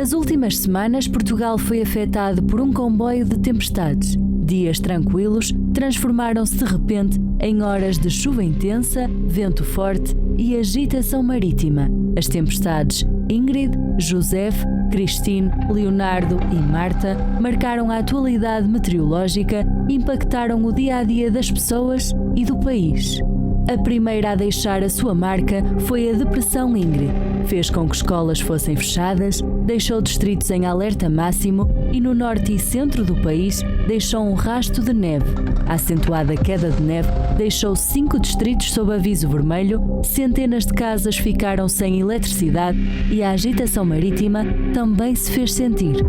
Nas últimas semanas, Portugal foi afetado por um comboio de tempestades. Dias tranquilos transformaram-se de repente em horas de chuva intensa, vento forte e agitação marítima. As tempestades Ingrid, Josef, Cristine, Leonardo e Marta marcaram a atualidade meteorológica e impactaram o dia-a-dia das pessoas e do país. A primeira a deixar a sua marca foi a Depressão Ingrid. Fez com que escolas fossem fechadas, deixou distritos em alerta máximo e no norte e centro do país deixou um rasto de neve. A acentuada queda de neve deixou 5 distritos sob aviso vermelho, centenas de casas ficaram sem eletricidade e a agitação marítima também se fez sentir.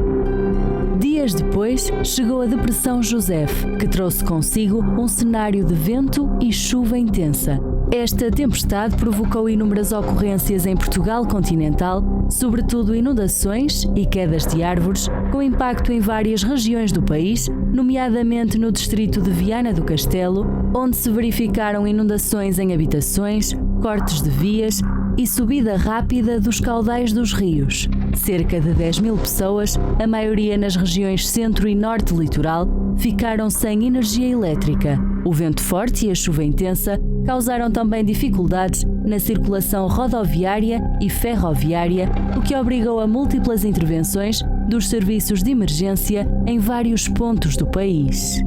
Dias depois, chegou a Depressão Josef, que trouxe consigo um cenário de vento e chuva intensa. Esta tempestade provocou inúmeras ocorrências em Portugal continental, sobretudo inundações e quedas de árvores, com impacto em várias regiões do país, nomeadamente no distrito de Viana do Castelo, onde se verificaram inundações em habitações, cortes de vias e subida rápida dos caudais dos rios. Cerca de 10.000 pessoas, a maioria nas regiões centro e norte litoral, ficaram sem energia elétrica. O vento forte e a chuva intensa causaram também dificuldades na circulação rodoviária e ferroviária, o que obrigou a múltiplas intervenções dos serviços de emergência em vários pontos do país.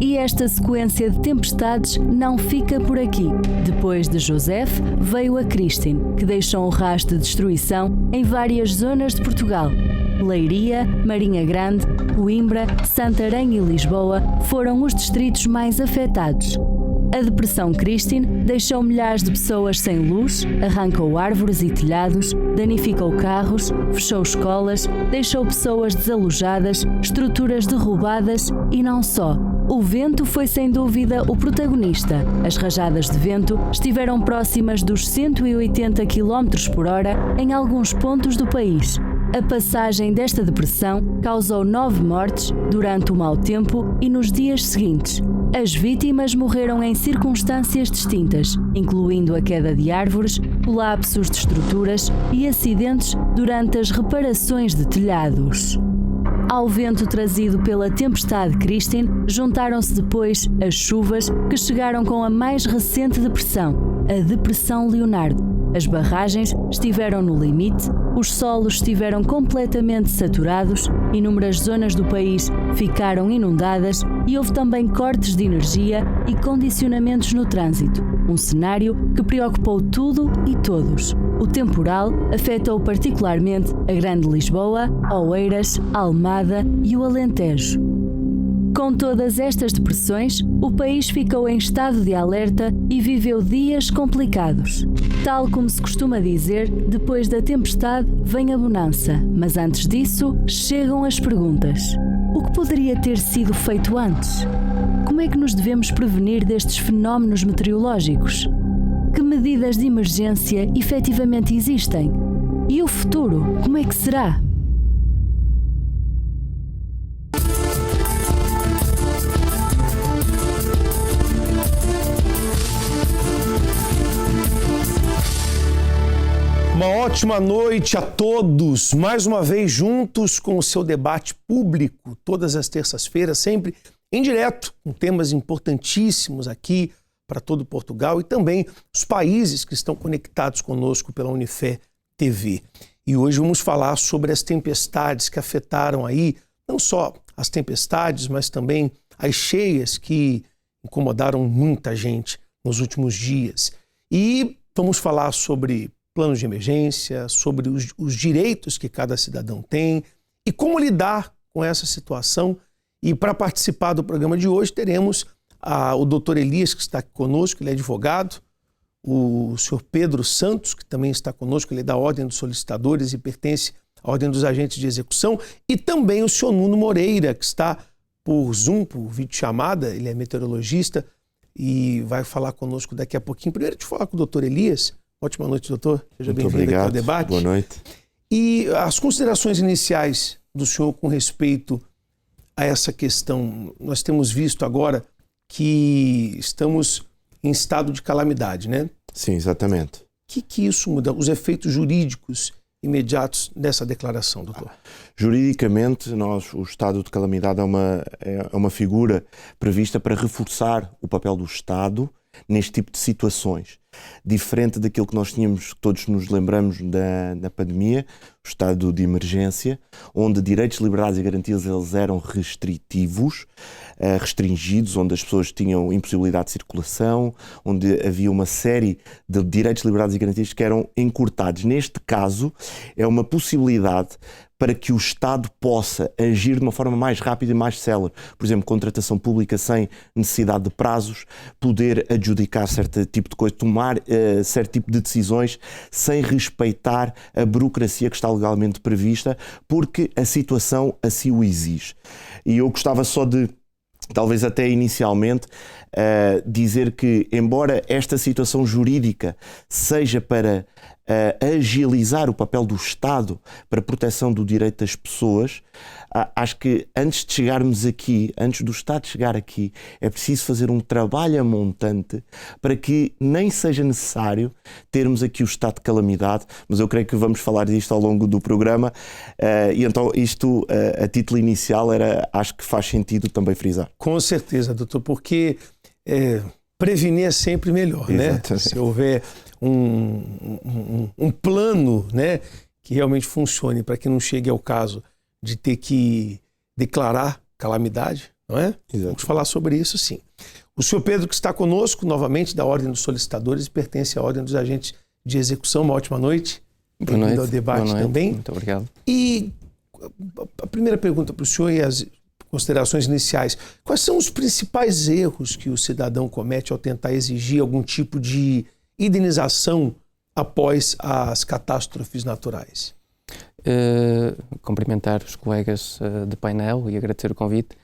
E esta sequência de tempestades não fica por aqui. Depois de Josef, veio a Cristine, que deixou um rastro de destruição em várias zonas de Portugal. Leiria, Marinha Grande, Coimbra, Santarém e Lisboa foram os distritos mais afetados. A Depressão Cristine deixou milhares de pessoas sem luz, arrancou árvores e telhados, danificou carros, fechou escolas, deixou pessoas desalojadas, estruturas derrubadas e não só. O vento foi sem dúvida o protagonista. As rajadas de vento estiveram próximas dos 180 km por hora em alguns pontos do país. A passagem desta depressão causou 9 mortes durante o mau tempo e nos dias seguintes. As vítimas morreram em circunstâncias distintas, incluindo a queda de árvores, colapsos de estruturas e acidentes durante as reparações de telhados. Ao vento trazido pela tempestade Cristine, juntaram-se depois as chuvas que chegaram com a mais recente depressão, a Depressão Leonardo. As barragens estiveram no limite, os solos estiveram completamente saturados, inúmeras zonas do país ficaram inundadas e houve também cortes de energia e condicionamentos no trânsito. Um cenário que preocupou tudo e todos. O temporal afetou particularmente a Grande Lisboa, Oeiras, Almada e o Alentejo. Com todas estas depressões, o país ficou em estado de alerta e viveu dias complicados. Tal como se costuma dizer, depois da tempestade vem a bonança, mas antes disso chegam as perguntas. O que poderia ter sido feito antes? Como é que nos devemos prevenir destes fenómenos meteorológicos? Que medidas de emergência efetivamente existem? E o futuro, como é que será? Uma ótima noite a todos, mais uma vez juntos com o seu debate público, todas as terças-feiras, sempre em direto, com temas importantíssimos aqui para todo Portugal e também os países que estão conectados conosco pela Unifé TV. E hoje vamos falar sobre as tempestades que afetaram aí, não só as tempestades, mas também as cheias que incomodaram muita gente nos últimos dias. E vamos falar sobre planos de emergência, sobre os direitos que cada cidadão tem e como lidar com essa situação. E para participar do programa de hoje teremos o doutor Elias, que está aqui conosco, ele é advogado, o senhor Pedro Santos, que também está conosco, ele é da Ordem dos Solicitadores e pertence à Ordem dos Agentes de Execução, e também o senhor Nuno Moreira, que está por Zoom, por videochamada, ele é meteorologista e vai falar conosco daqui a pouquinho. Primeiro, te falar com o doutor Elias. Ótima noite, doutor. Seja bem-vindo aqui ao debate. Boa noite. E as considerações iniciais do senhor com respeito a essa questão. Nós temos visto agora que estamos em estado de calamidade, né? Sim, exatamente. O que isso muda? Os efeitos jurídicos imediatos dessa declaração, doutor? Juridicamente, o estado de calamidade é uma figura prevista para reforçar o papel do Estado neste tipo de situações. Diferente daquilo que nós tínhamos, todos nos lembramos da pandemia, o estado de emergência, onde direitos, liberdades e garantias eles eram restritivos, restringidos, onde as pessoas tinham impossibilidade de circulação, onde havia uma série de direitos, liberdades e garantias que eram encurtados. Neste caso, é uma possibilidade para que o Estado possa agir de uma forma mais rápida e mais célere. Por exemplo, contratação pública sem necessidade de prazos, poder adjudicar certo tipo de coisa, tomar certo tipo de decisões sem respeitar a burocracia que está legalmente prevista, porque a situação assim o exige. E eu gostava só de, talvez até inicialmente, dizer que, embora esta situação jurídica seja para agilizar o papel do Estado para a proteção do direito das pessoas, acho que antes de chegarmos aqui, antes do Estado chegar aqui, é preciso fazer um trabalho a montante para que nem seja necessário termos aqui o estado de calamidade, mas eu creio que vamos falar disto ao longo do programa, e então isto, a título inicial, acho que faz sentido também frisar. Com certeza, doutor, porque prevenir é sempre melhor, né? Se houver um plano, né, que realmente funcione para que não chegue ao caso de ter que declarar calamidade, não é? Exato. Vamos falar sobre isso, sim. O senhor Pedro, que está conosco novamente da Ordem dos Solicitadores e pertence à Ordem dos Agentes de Execução. Uma ótima noite. Bem-vindo ao debate também. Muito obrigado. E a primeira pergunta para o senhor e as considerações iniciais. Quais são os principais erros que o cidadão comete ao tentar exigir algum tipo de indenização após as catástrofes naturais? Cumprimentar os colegas de painel e agradecer o convite.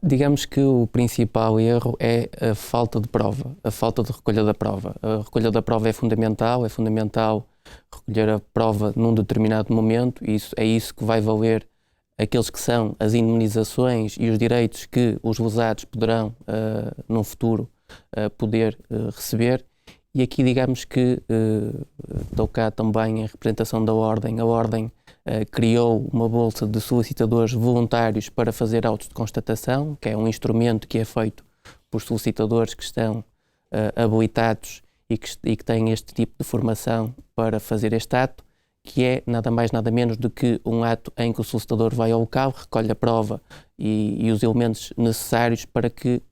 Digamos que o principal erro é a falta de prova, a falta de recolha da prova. A recolha da prova é fundamental recolher a prova num determinado momento, e é isso que vai valer aqueles que são as indemnizações e os direitos que os lesados poderão, no futuro, poder receber. E aqui, digamos que estou cá também em representação da Ordem. A Ordem criou uma bolsa de solicitadores voluntários para fazer autos de constatação, que é um instrumento que é feito por solicitadores que estão habilitados e que têm este tipo de formação para fazer este ato, que é nada mais nada menos do que um ato em que o solicitador vai ao local, recolhe a prova e os elementos necessários para que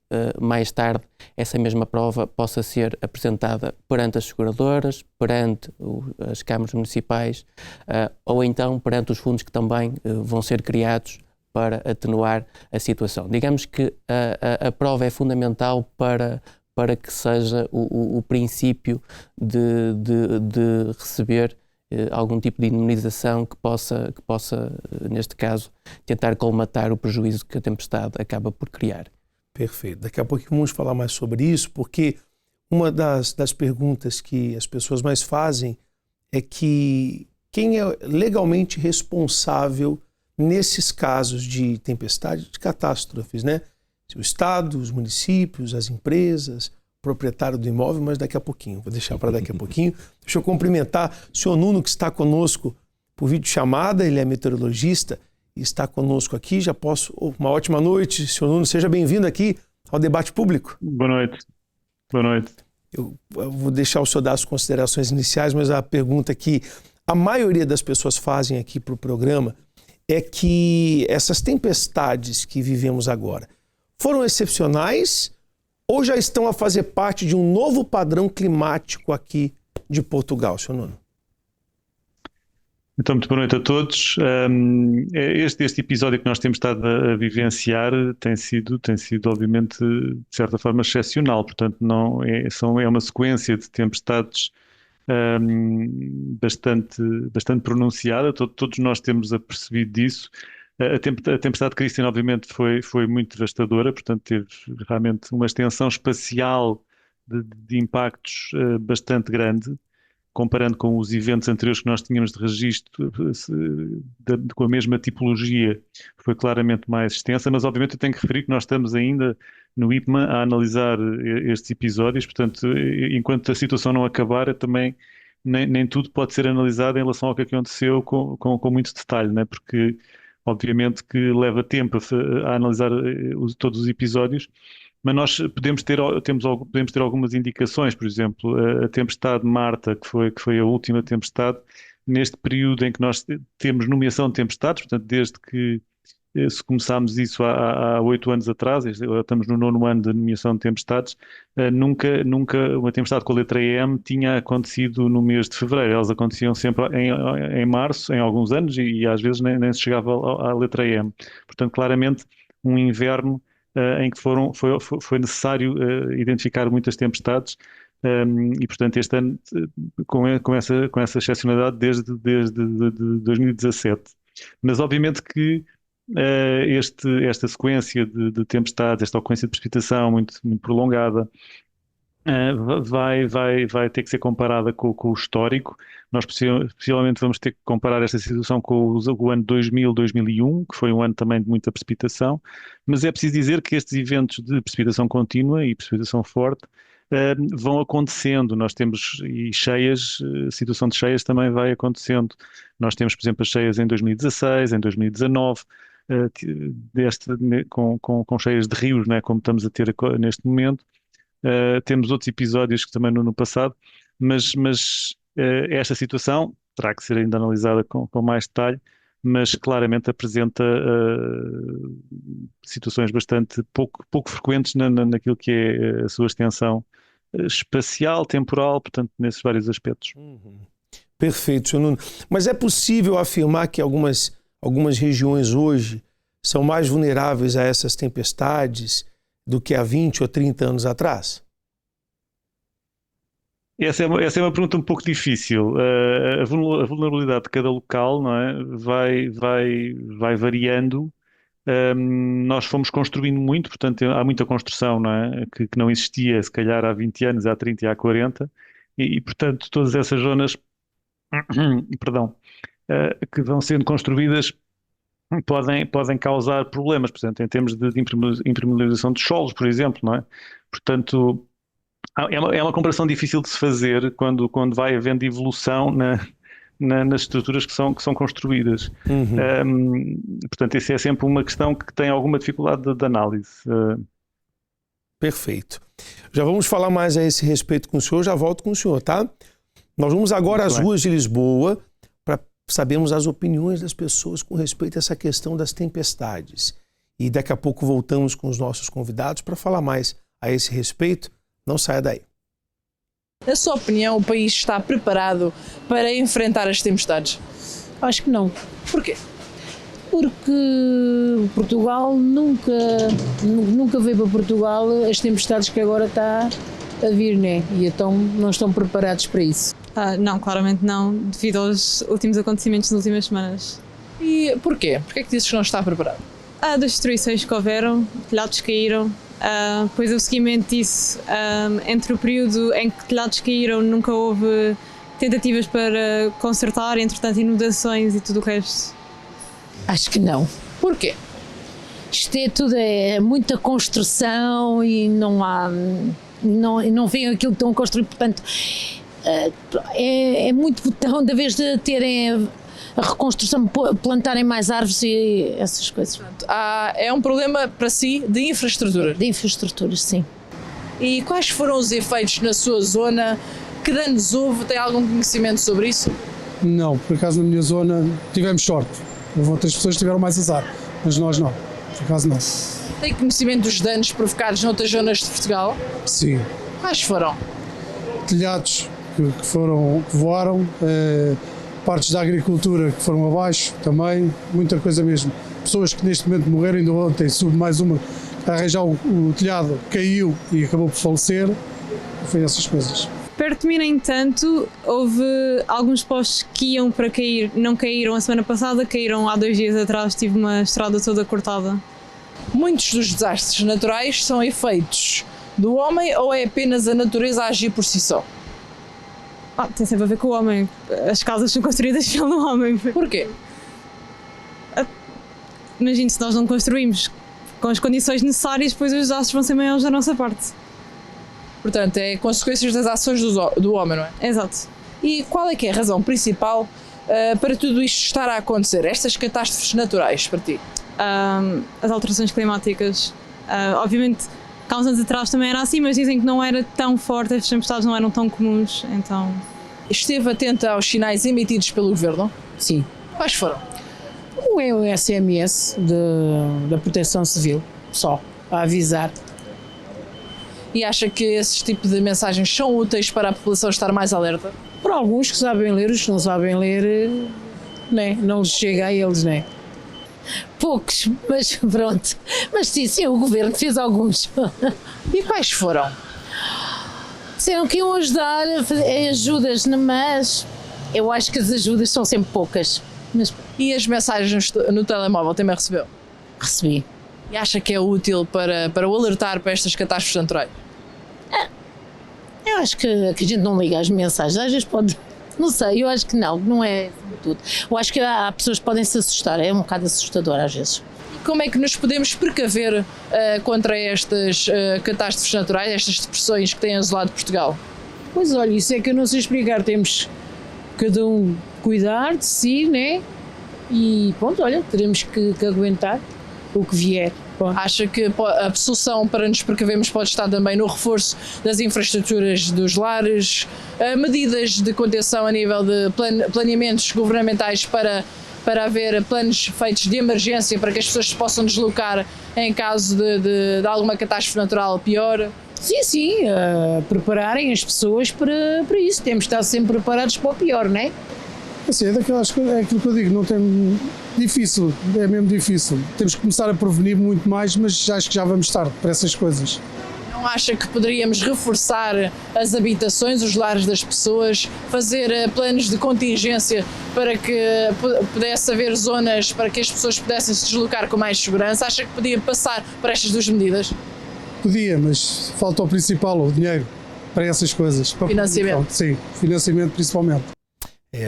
mais tarde essa mesma prova possa ser apresentada perante as seguradoras, perante as câmaras municipais, ou então perante os fundos que também vão ser criados para atenuar a situação. Digamos que a prova é fundamental para que seja o princípio de receber algum tipo de indemnização que possa, neste caso, tentar colmatar o prejuízo que a tempestade acaba por criar. Perfeito. Daqui a pouco vamos falar mais sobre isso, porque uma das perguntas que as pessoas mais fazem é que quem é legalmente responsável nesses casos de tempestade, de catástrofes, né? O Estado, os municípios, as empresas, o proprietário do imóvel, mas daqui a pouquinho, vou deixar para daqui a pouquinho. Deixa eu cumprimentar o senhor Nuno, que está conosco por videochamada, ele é meteorologista e está conosco aqui. Já posso... Uma ótima noite, senhor Nuno, seja bem-vindo aqui ao debate público. Boa noite. Boa noite. Eu vou deixar o senhor dar as considerações iniciais, mas a pergunta que a maioria das pessoas fazem aqui para o programa é que essas tempestades que vivemos agora foram excepcionais ou já estão a fazer parte de um novo padrão climático aqui de Portugal, senhor Nuno? Então, muito boa noite a todos. Este episódio que nós temos estado a vivenciar tem sido obviamente, de certa forma, excepcional. Portanto, é uma sequência de tempestades bastante pronunciada. Todos nós temos apercebido disso. A tempestade Christian, obviamente, foi muito devastadora. Portanto, teve realmente uma extensão espacial de impactos bastante grande, comparando com os eventos anteriores que nós tínhamos de registro, com a mesma tipologia, foi claramente mais extensa, mas obviamente eu tenho que referir que nós estamos ainda no IPMA a analisar estes episódios, portanto, enquanto a situação não acabar, eu também nem tudo pode ser analisado em relação ao que aconteceu com muito detalhe, né? Porque obviamente que leva tempo a analisar todos os episódios, mas nós podemos ter algumas indicações. Por exemplo, a tempestade Marta, que foi a última tempestade, neste período em que nós temos nomeação de tempestades, portanto, desde que se começámos isso há 8 anos atrás, estamos no 9º ano de nomeação de tempestades, nunca uma tempestade com a letra M tinha acontecido no mês de fevereiro. Elas aconteciam sempre em março, em alguns anos, e às vezes nem se chegava à letra M. Portanto, claramente, um inverno em que foi necessário identificar muitas tempestades, e portanto este ano com essa excepcionalidade desde 2017. Mas obviamente que esta sequência de tempestades, esta ocorrência de precipitação muito, muito prolongada, vai ter que ser comparada com o histórico. Nós possivelmente vamos ter que comparar esta situação com o ano 2000-2001, que foi um ano também de muita precipitação, mas é preciso dizer que estes eventos de precipitação contínua e precipitação forte vão acontecendo. Nós temos, e cheias, a situação de cheias também vai acontecendo. Nós temos, por exemplo, as cheias em 2016, em 2019, com cheias de rios, né, como estamos a ter neste momento. Temos outros episódios que também no passado, mas esta situação terá que ser ainda analisada com mais detalhe, mas claramente apresenta situações bastante pouco frequentes naquilo que é a sua extensão espacial, temporal, portanto, nesses vários aspectos. Perfeito, Sr. Nuno. Mas é possível afirmar que algumas regiões hoje são mais vulneráveis a essas tempestades do que há 20 ou 30 anos atrás? Essa é uma pergunta um pouco difícil. A vulnerabilidade de cada local, não é, vai variando. Nós fomos construindo muito, portanto há muita construção, não é, que não existia se calhar há 20 anos, há 30 e há 40, e portanto todas essas zonas que vão sendo construídas podem causar problemas, portanto, em termos de impermeabilização de solos, por exemplo, não é? Portanto, é uma comparação difícil de se fazer quando vai havendo evolução nas estruturas que são construídas. Portanto, isso é sempre uma questão que tem alguma dificuldade de análise. Perfeito. Já vamos falar mais a esse respeito com o senhor, já volto com o senhor, tá? Nós vamos agora às ruas de Lisboa para sabermos as opiniões das pessoas com respeito a essa questão das tempestades. E daqui a pouco voltamos com os nossos convidados para falar mais a esse respeito. Não saia daí. Na sua opinião, o país está preparado para enfrentar as tempestades? Acho que não. Porquê? Porque Portugal nunca veio para Portugal as tempestades que agora está a vir, né? E então não estão preparados para isso. Não, claramente não, devido aos últimos acontecimentos nas últimas semanas. E porquê? Porquê é que dizes que não está preparado? Das destruições que houveram, telhados caíram, depois o seguimento disso, entre o período em que telhados caíram nunca houve tentativas para consertar, entretanto inundações e tudo o resto. Acho que não. Porquê? Isto é muita construção e não vem aquilo que estão a construir, portanto é muito botão da vez de terem a reconstrução, plantarem mais árvores e essas coisas. Portanto, é um problema para si de infraestrutura? De infraestruturas, sim. E quais foram os efeitos na sua zona? Que danos houve? Tem algum conhecimento sobre isso? Não, por acaso na minha zona tivemos sorte. Houve outras pessoas que tiveram mais azar, mas nós não, por acaso não. Tem conhecimento dos danos provocados noutras zonas de Portugal? Sim. Quais foram? Telhados que voaram, partes da agricultura que foram abaixo também, muita coisa mesmo. Pessoas que neste momento morreram, ainda ontem soube mais uma a arranjar o telhado, caiu e acabou por falecer. Foi essas coisas. Perto de mim, no entanto, houve alguns postes que iam para cair, não caíram a semana passada, caíram há 2 dias atrás, tive uma estrada toda cortada. Muitos dos desastres naturais são efeitos do homem ou é apenas a natureza a agir por si só? Tem sempre a ver com o homem. As casas são construídas pelo homem. Porquê? Imagino, se nós não construímos com as condições necessárias, depois os desastres vão ser maiores da nossa parte. Portanto, é consequências das ações do homem, não é? Exato. E qual é que é a razão principal para tudo isto estar a acontecer, estas catástrofes naturais para ti? As alterações climáticas. Obviamente, há uns anos atrás também era assim, mas dizem que não era tão forte, as tempestades não eram tão comuns, então... Esteve atenta aos sinais emitidos pelo Governo? Sim. Quais foram? Um é o SMS da Proteção Civil, só, a avisar. E acha que esses tipos de mensagens são úteis para a população estar mais alerta? Para alguns que sabem ler, os que não sabem ler, né, não lhes chega a eles, né? Poucos, mas pronto. Mas sim, o governo fez alguns. E quais foram? Disseram que iam ajudar a fazer ajudas, mas eu acho que as ajudas são sempre poucas. Mas E as mensagens no telemóvel também recebeu? recebi. E acha que é útil para o alertar para estas catástrofes naturais? Eu acho que a gente não liga às mensagens, às vezes pode. Não sei, eu acho que não é tudo. Eu acho que há pessoas que podem se assustar, é um bocado assustador às vezes. Como é que nos podemos precaver contra estas catástrofes naturais, estas depressões que têm asolado Portugal? Pois olha, isso é que eu não sei explicar. Temos cada um cuidar de si, né? E pronto, olha, teremos que aguentar o que vier. Pronto. Acha que a solução para nos precavermos pode estar também no reforço das infraestruturas dos lares, medidas de contenção a nível de planeamentos governamentais para haver planos feitos de emergência para que as pessoas se possam deslocar em caso de alguma catástrofe natural pior? Sim, prepararem as pessoas para isso. Temos de estar sempre preparados para o pior, não é? Assim, é aquilo que eu digo, não tem difícil, é mesmo difícil. Temos que começar a prevenir muito mais, mas acho que já vamos tarde para essas coisas. Não acha que poderíamos reforçar as habitações, os lares das pessoas, fazer planos de contingência para que pudesse haver zonas para que as pessoas pudessem se deslocar com mais segurança? Acha que podia passar por estas duas medidas? Podia, mas falta o principal, o dinheiro, para essas coisas. Financiamento. Sim, financiamento principalmente.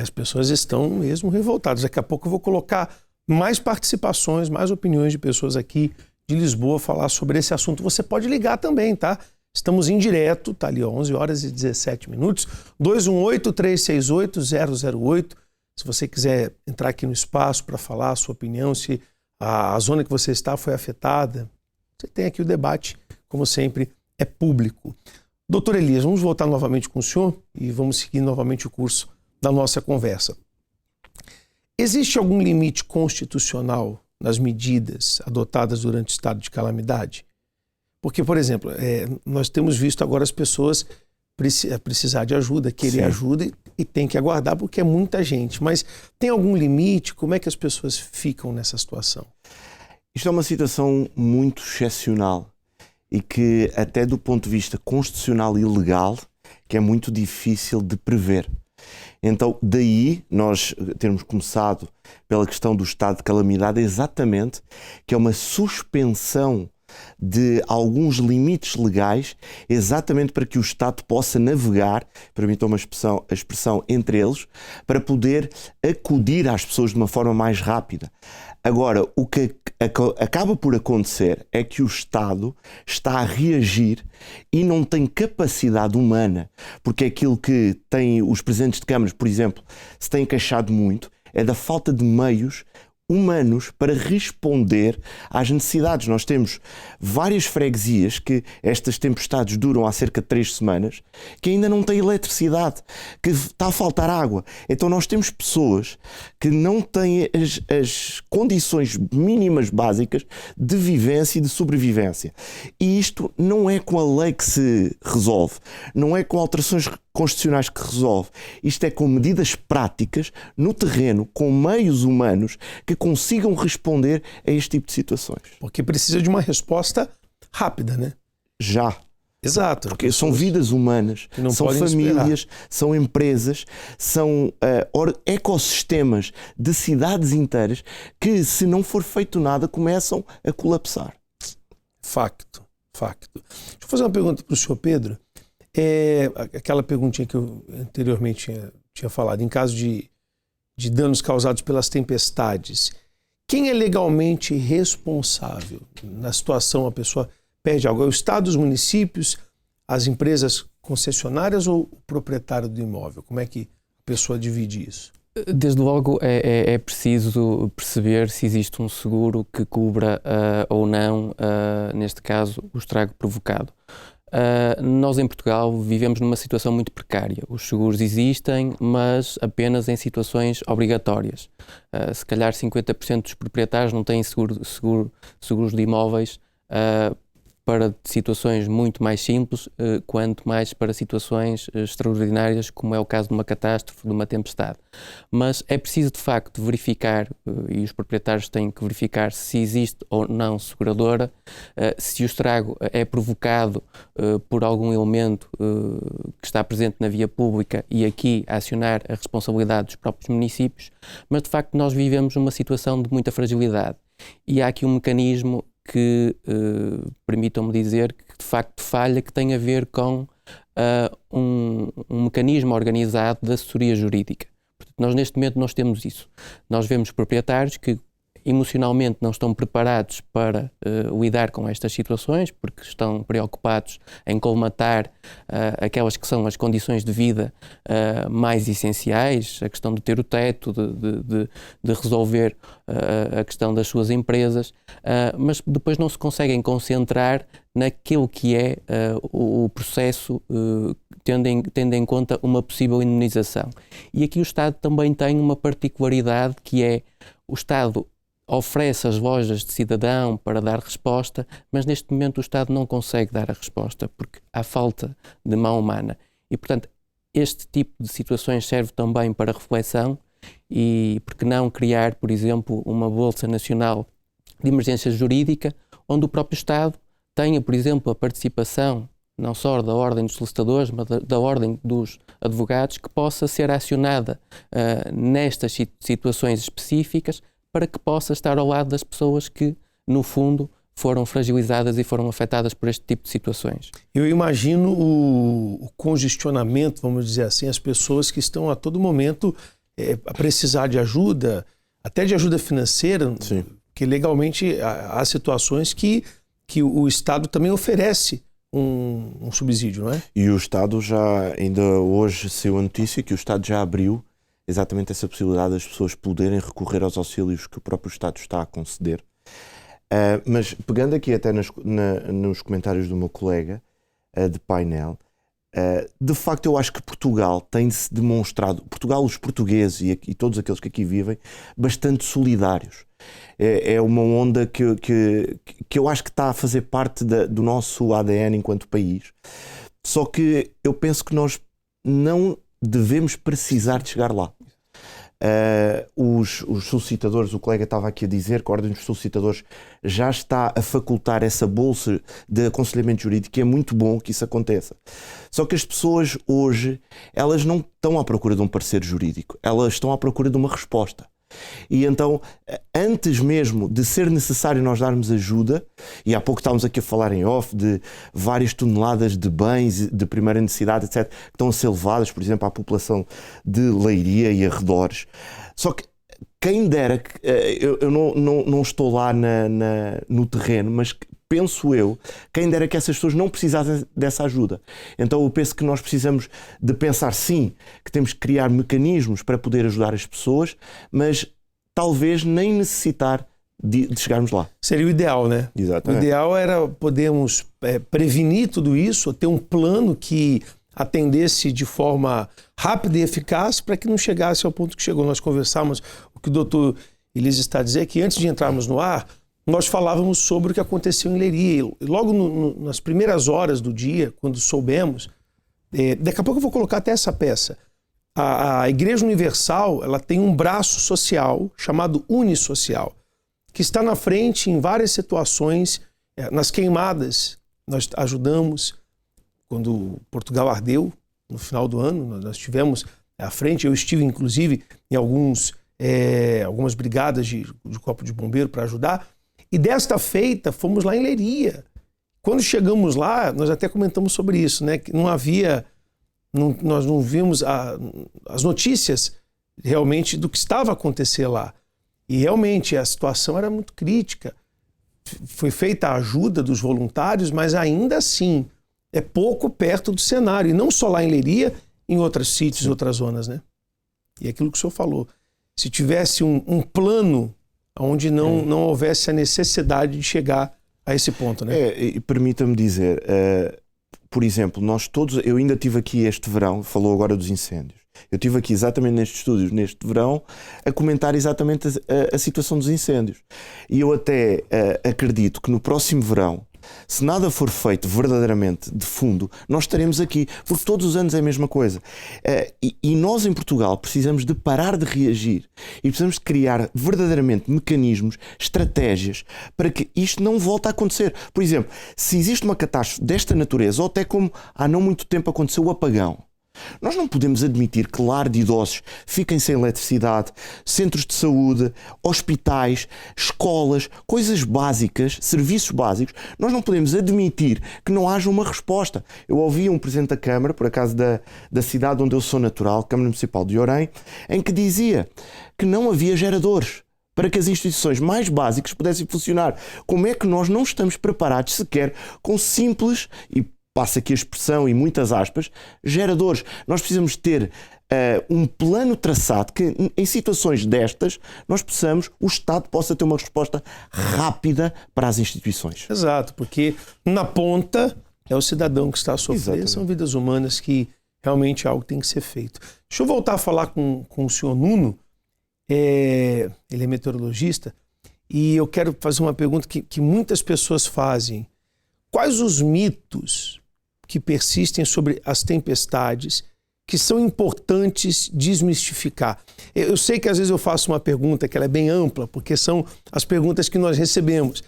As pessoas estão mesmo revoltadas. Daqui a pouco eu vou colocar mais participações, mais opiniões de pessoas aqui de Lisboa falar sobre esse assunto. Você pode ligar também, tá? Estamos em direto, tá ali, 11 horas e 17 minutos, 218-368-008. Se você quiser entrar aqui no espaço para falar a sua opinião, se a zona que você está foi afetada, você tem aqui o debate, como sempre, é público. Doutor Elias, vamos voltar novamente com o senhor e vamos seguir novamente o curso da nossa conversa. Existe algum limite constitucional nas medidas adotadas durante o estado de calamidade? Porque, por exemplo, nós temos visto agora as pessoas precisar de ajuda, querer ajuda e tem que aguardar porque é muita gente. Mas tem algum limite? Como é que as pessoas ficam nessa situação? Isto é uma situação muito excepcional e que, até do ponto de vista constitucional e legal, que é muito difícil de prever. Então, daí nós termos começado pela questão do estado de calamidade, exatamente, que é uma suspensão de alguns limites legais, exatamente para que o Estado possa navegar, permitam uma expressão entre eles, para poder acudir às pessoas de uma forma mais rápida. Agora, o que acaba por acontecer é que o Estado está a reagir e não tem capacidade humana, porque é aquilo que tem os presidentes de câmaras, por exemplo, se têm queixado muito, é da falta de meios humanos para responder às necessidades. Nós temos várias freguesias que estas tempestades duram há cerca de 3 semanas, que ainda não têm eletricidade, que está a faltar água. Então nós temos pessoas que não têm as condições mínimas básicas de vivência e de sobrevivência. E isto não é com a lei que se resolve, não é com alterações constitucionais que resolve. Isto é com medidas práticas no terreno, com meios humanos que consigam responder a este tipo de situações. Porque precisa de uma resposta rápida, né? Já. Exato. Porque são vidas humanas, são famílias, esperar. São empresas, são ecossistemas de cidades inteiras que, se não for feito nada, começam a colapsar. Facto. Deixa eu fazer uma pergunta para o senhor Pedro. Aquela perguntinha que eu anteriormente tinha falado, em caso de danos causados pelas tempestades, quem é legalmente responsável? Na situação, a pessoa perde algo. É o Estado, os municípios, as empresas concessionárias ou o proprietário do imóvel? Como é que pessoa divide isso? Desde logo é preciso perceber se existe um seguro que cubra ou não, neste caso, o estrago provocado. Nós em Portugal vivemos numa situação muito precária. Os seguros existem, mas apenas em situações obrigatórias. Se calhar 50% dos proprietários não têm seguros de imóveis para situações muito mais simples, quanto mais para situações extraordinárias, como é o caso de uma catástrofe, de uma tempestade. Mas é preciso, de facto, verificar, e os proprietários têm que verificar se existe ou não seguradora, se o estrago é provocado por algum elemento que está presente na via pública, e aqui acionar a responsabilidade dos próprios municípios, mas, de facto, nós vivemos numa situação de muita fragilidade. E há aqui um mecanismo que, permitam-me dizer, que de facto falha, que tem a ver com um mecanismo organizado de assessoria jurídica. Portanto, nós neste momento nós temos isso. Nós vemos proprietários que emocionalmente não estão preparados para lidar com estas situações, porque estão preocupados em colmatar aquelas que são as condições de vida mais essenciais, a questão de ter o teto, de resolver a questão das suas empresas, mas depois não se conseguem concentrar naquilo que é o processo, tendo em conta uma possível indemnização. E aqui o Estado também tem uma particularidade, que é o Estado oferece as lojas de cidadão para dar resposta, mas neste momento o Estado não consegue dar a resposta porque há falta de mão humana. E, portanto, este tipo de situações serve também para reflexão, e por que não criar, por exemplo, uma Bolsa Nacional de Emergência Jurídica, onde o próprio Estado tenha, por exemplo, a participação não só da Ordem dos Solicitadores, mas da Ordem dos Advogados, que possa ser acionada nestas situações específicas, para que possa estar ao lado das pessoas que, no fundo, foram fragilizadas e foram afetadas por este tipo de situações. Eu imagino o congestionamento, vamos dizer assim, as pessoas que estão a todo momento a precisar de ajuda, até de ajuda financeira, Sim. que legalmente há situações que o Estado também oferece um subsídio, não é? E o Estado já, ainda hoje saiu a notícia que o Estado já abriu exatamente essa possibilidade das pessoas poderem recorrer aos auxílios que o próprio Estado está a conceder. Mas pegando aqui até nos comentários do meu colega de painel, de facto eu acho que Portugal tem-se demonstrado, os portugueses e todos aqueles que aqui vivem, bastante solidários. É uma onda que eu acho que está a fazer parte do nosso ADN enquanto país. Só que eu penso que nós não devemos precisar de chegar lá. Os solicitadores, o colega estava aqui a dizer que a Ordem dos Solicitadores já está a facultar essa bolsa de aconselhamento jurídico, e é muito bom que isso aconteça. Só que as pessoas hoje, elas não estão à procura de um parecer jurídico, elas estão à procura de uma resposta. E então, antes mesmo de ser necessário nós darmos ajuda, e há pouco estávamos aqui a falar em off de várias toneladas de bens de primeira necessidade, etc., que estão a ser levadas, por exemplo, à população de Leiria e arredores. Só que quem dera, eu não estou lá no terreno, mas penso eu, quem dera que essas pessoas não precisassem dessa ajuda. Então eu penso que nós precisamos de pensar, sim, que temos que criar mecanismos para poder ajudar as pessoas, mas talvez nem necessitar de chegarmos lá. Seria o ideal, né? Exatamente. O ideal era podermos prevenir tudo isso, ter um plano que atendesse de forma rápida e eficaz para que não chegasse ao ponto que chegou. Nós conversamos, o que o doutor Elias está a dizer, que antes de entrarmos no ar, nós falávamos sobre o que aconteceu em Leiria. Logo nas primeiras horas do dia, quando soubemos, daqui a pouco eu vou colocar até essa peça. A Igreja Universal, ela tem um braço social chamado Unisocial, que está na frente em várias situações. Nas queimadas, nós ajudamos. Quando Portugal ardeu, no final do ano, nós estivemos à frente. Eu estive, inclusive, em algumas brigadas de corpo de bombeiro para ajudar. E desta feita, fomos lá em Leiria. Quando chegamos lá, nós até comentamos sobre isso, né? Que não havia, nós não vimos as notícias realmente do que estava a acontecer lá. E realmente a situação era muito crítica. Foi feita a ajuda dos voluntários, mas ainda assim é pouco perto do cenário. E não só lá em Leiria, em outros sítios, outras zonas, né? E aquilo que o senhor falou, se tivesse um plano onde não houvesse a necessidade de chegar a esse ponto, né? E permita-me dizer, por exemplo, eu ainda estive aqui este verão, falou agora dos incêndios, eu estive aqui exatamente nestes estúdios, neste verão, a comentar exatamente a situação dos incêndios. E eu até acredito que no próximo verão, se nada for feito verdadeiramente de fundo, nós estaremos aqui, porque todos os anos é a mesma coisa. E nós em Portugal precisamos de parar de reagir e precisamos de criar verdadeiramente mecanismos, estratégias para que isto não volte a acontecer. Por exemplo, se existe uma catástrofe desta natureza, ou até como há não muito tempo aconteceu o apagão, nós não podemos admitir que lar de idosos fiquem sem eletricidade, centros de saúde, hospitais, escolas, coisas básicas, serviços básicos. Nós não podemos admitir que não haja uma resposta. Eu ouvi um presidente da Câmara, por acaso da cidade onde eu sou natural, Câmara Municipal de Orem, em que dizia que não havia geradores para que as instituições mais básicas pudessem funcionar. Como é que nós não estamos preparados sequer com simples, e passa aqui a expressão e muitas aspas, geradores? Nós precisamos ter um plano traçado que em situações destas o Estado possa ter uma resposta rápida para as instituições. Exato, porque na ponta é o cidadão que está a sofrer. Exatamente. São vidas humanas que realmente é algo que tem que ser feito. Deixa eu voltar a falar com o senhor Nuno. Ele é meteorologista e eu quero fazer uma pergunta que muitas pessoas fazem. Quais os mitos que persistem sobre as tempestades que são importantes desmistificar? Eu sei que às vezes eu faço uma pergunta que ela é bem ampla, porque são as perguntas que nós recebemos.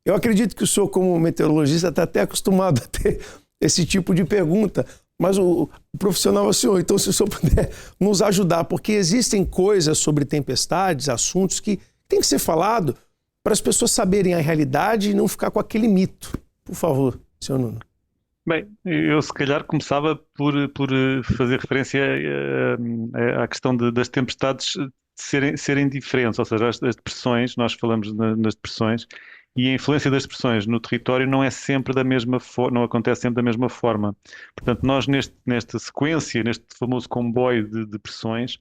Eu acredito que o senhor, como meteorologista, está até acostumado a ter esse tipo de pergunta, mas o profissional é o senhor. Então, se o senhor puder nos ajudar, porque existem coisas sobre tempestades, assuntos que tem que ser falado para as pessoas saberem a realidade e não ficar com aquele mito. Por favor, senhor Nuno. Bem, eu se calhar começava por fazer referência à questão das tempestades serem diferentes, ou seja, as depressões, nós falamos nas depressões, e a influência das depressões no território não é sempre da mesma forma, não acontece sempre da mesma forma. Portanto, nós nesta sequência, neste famoso comboio de depressões,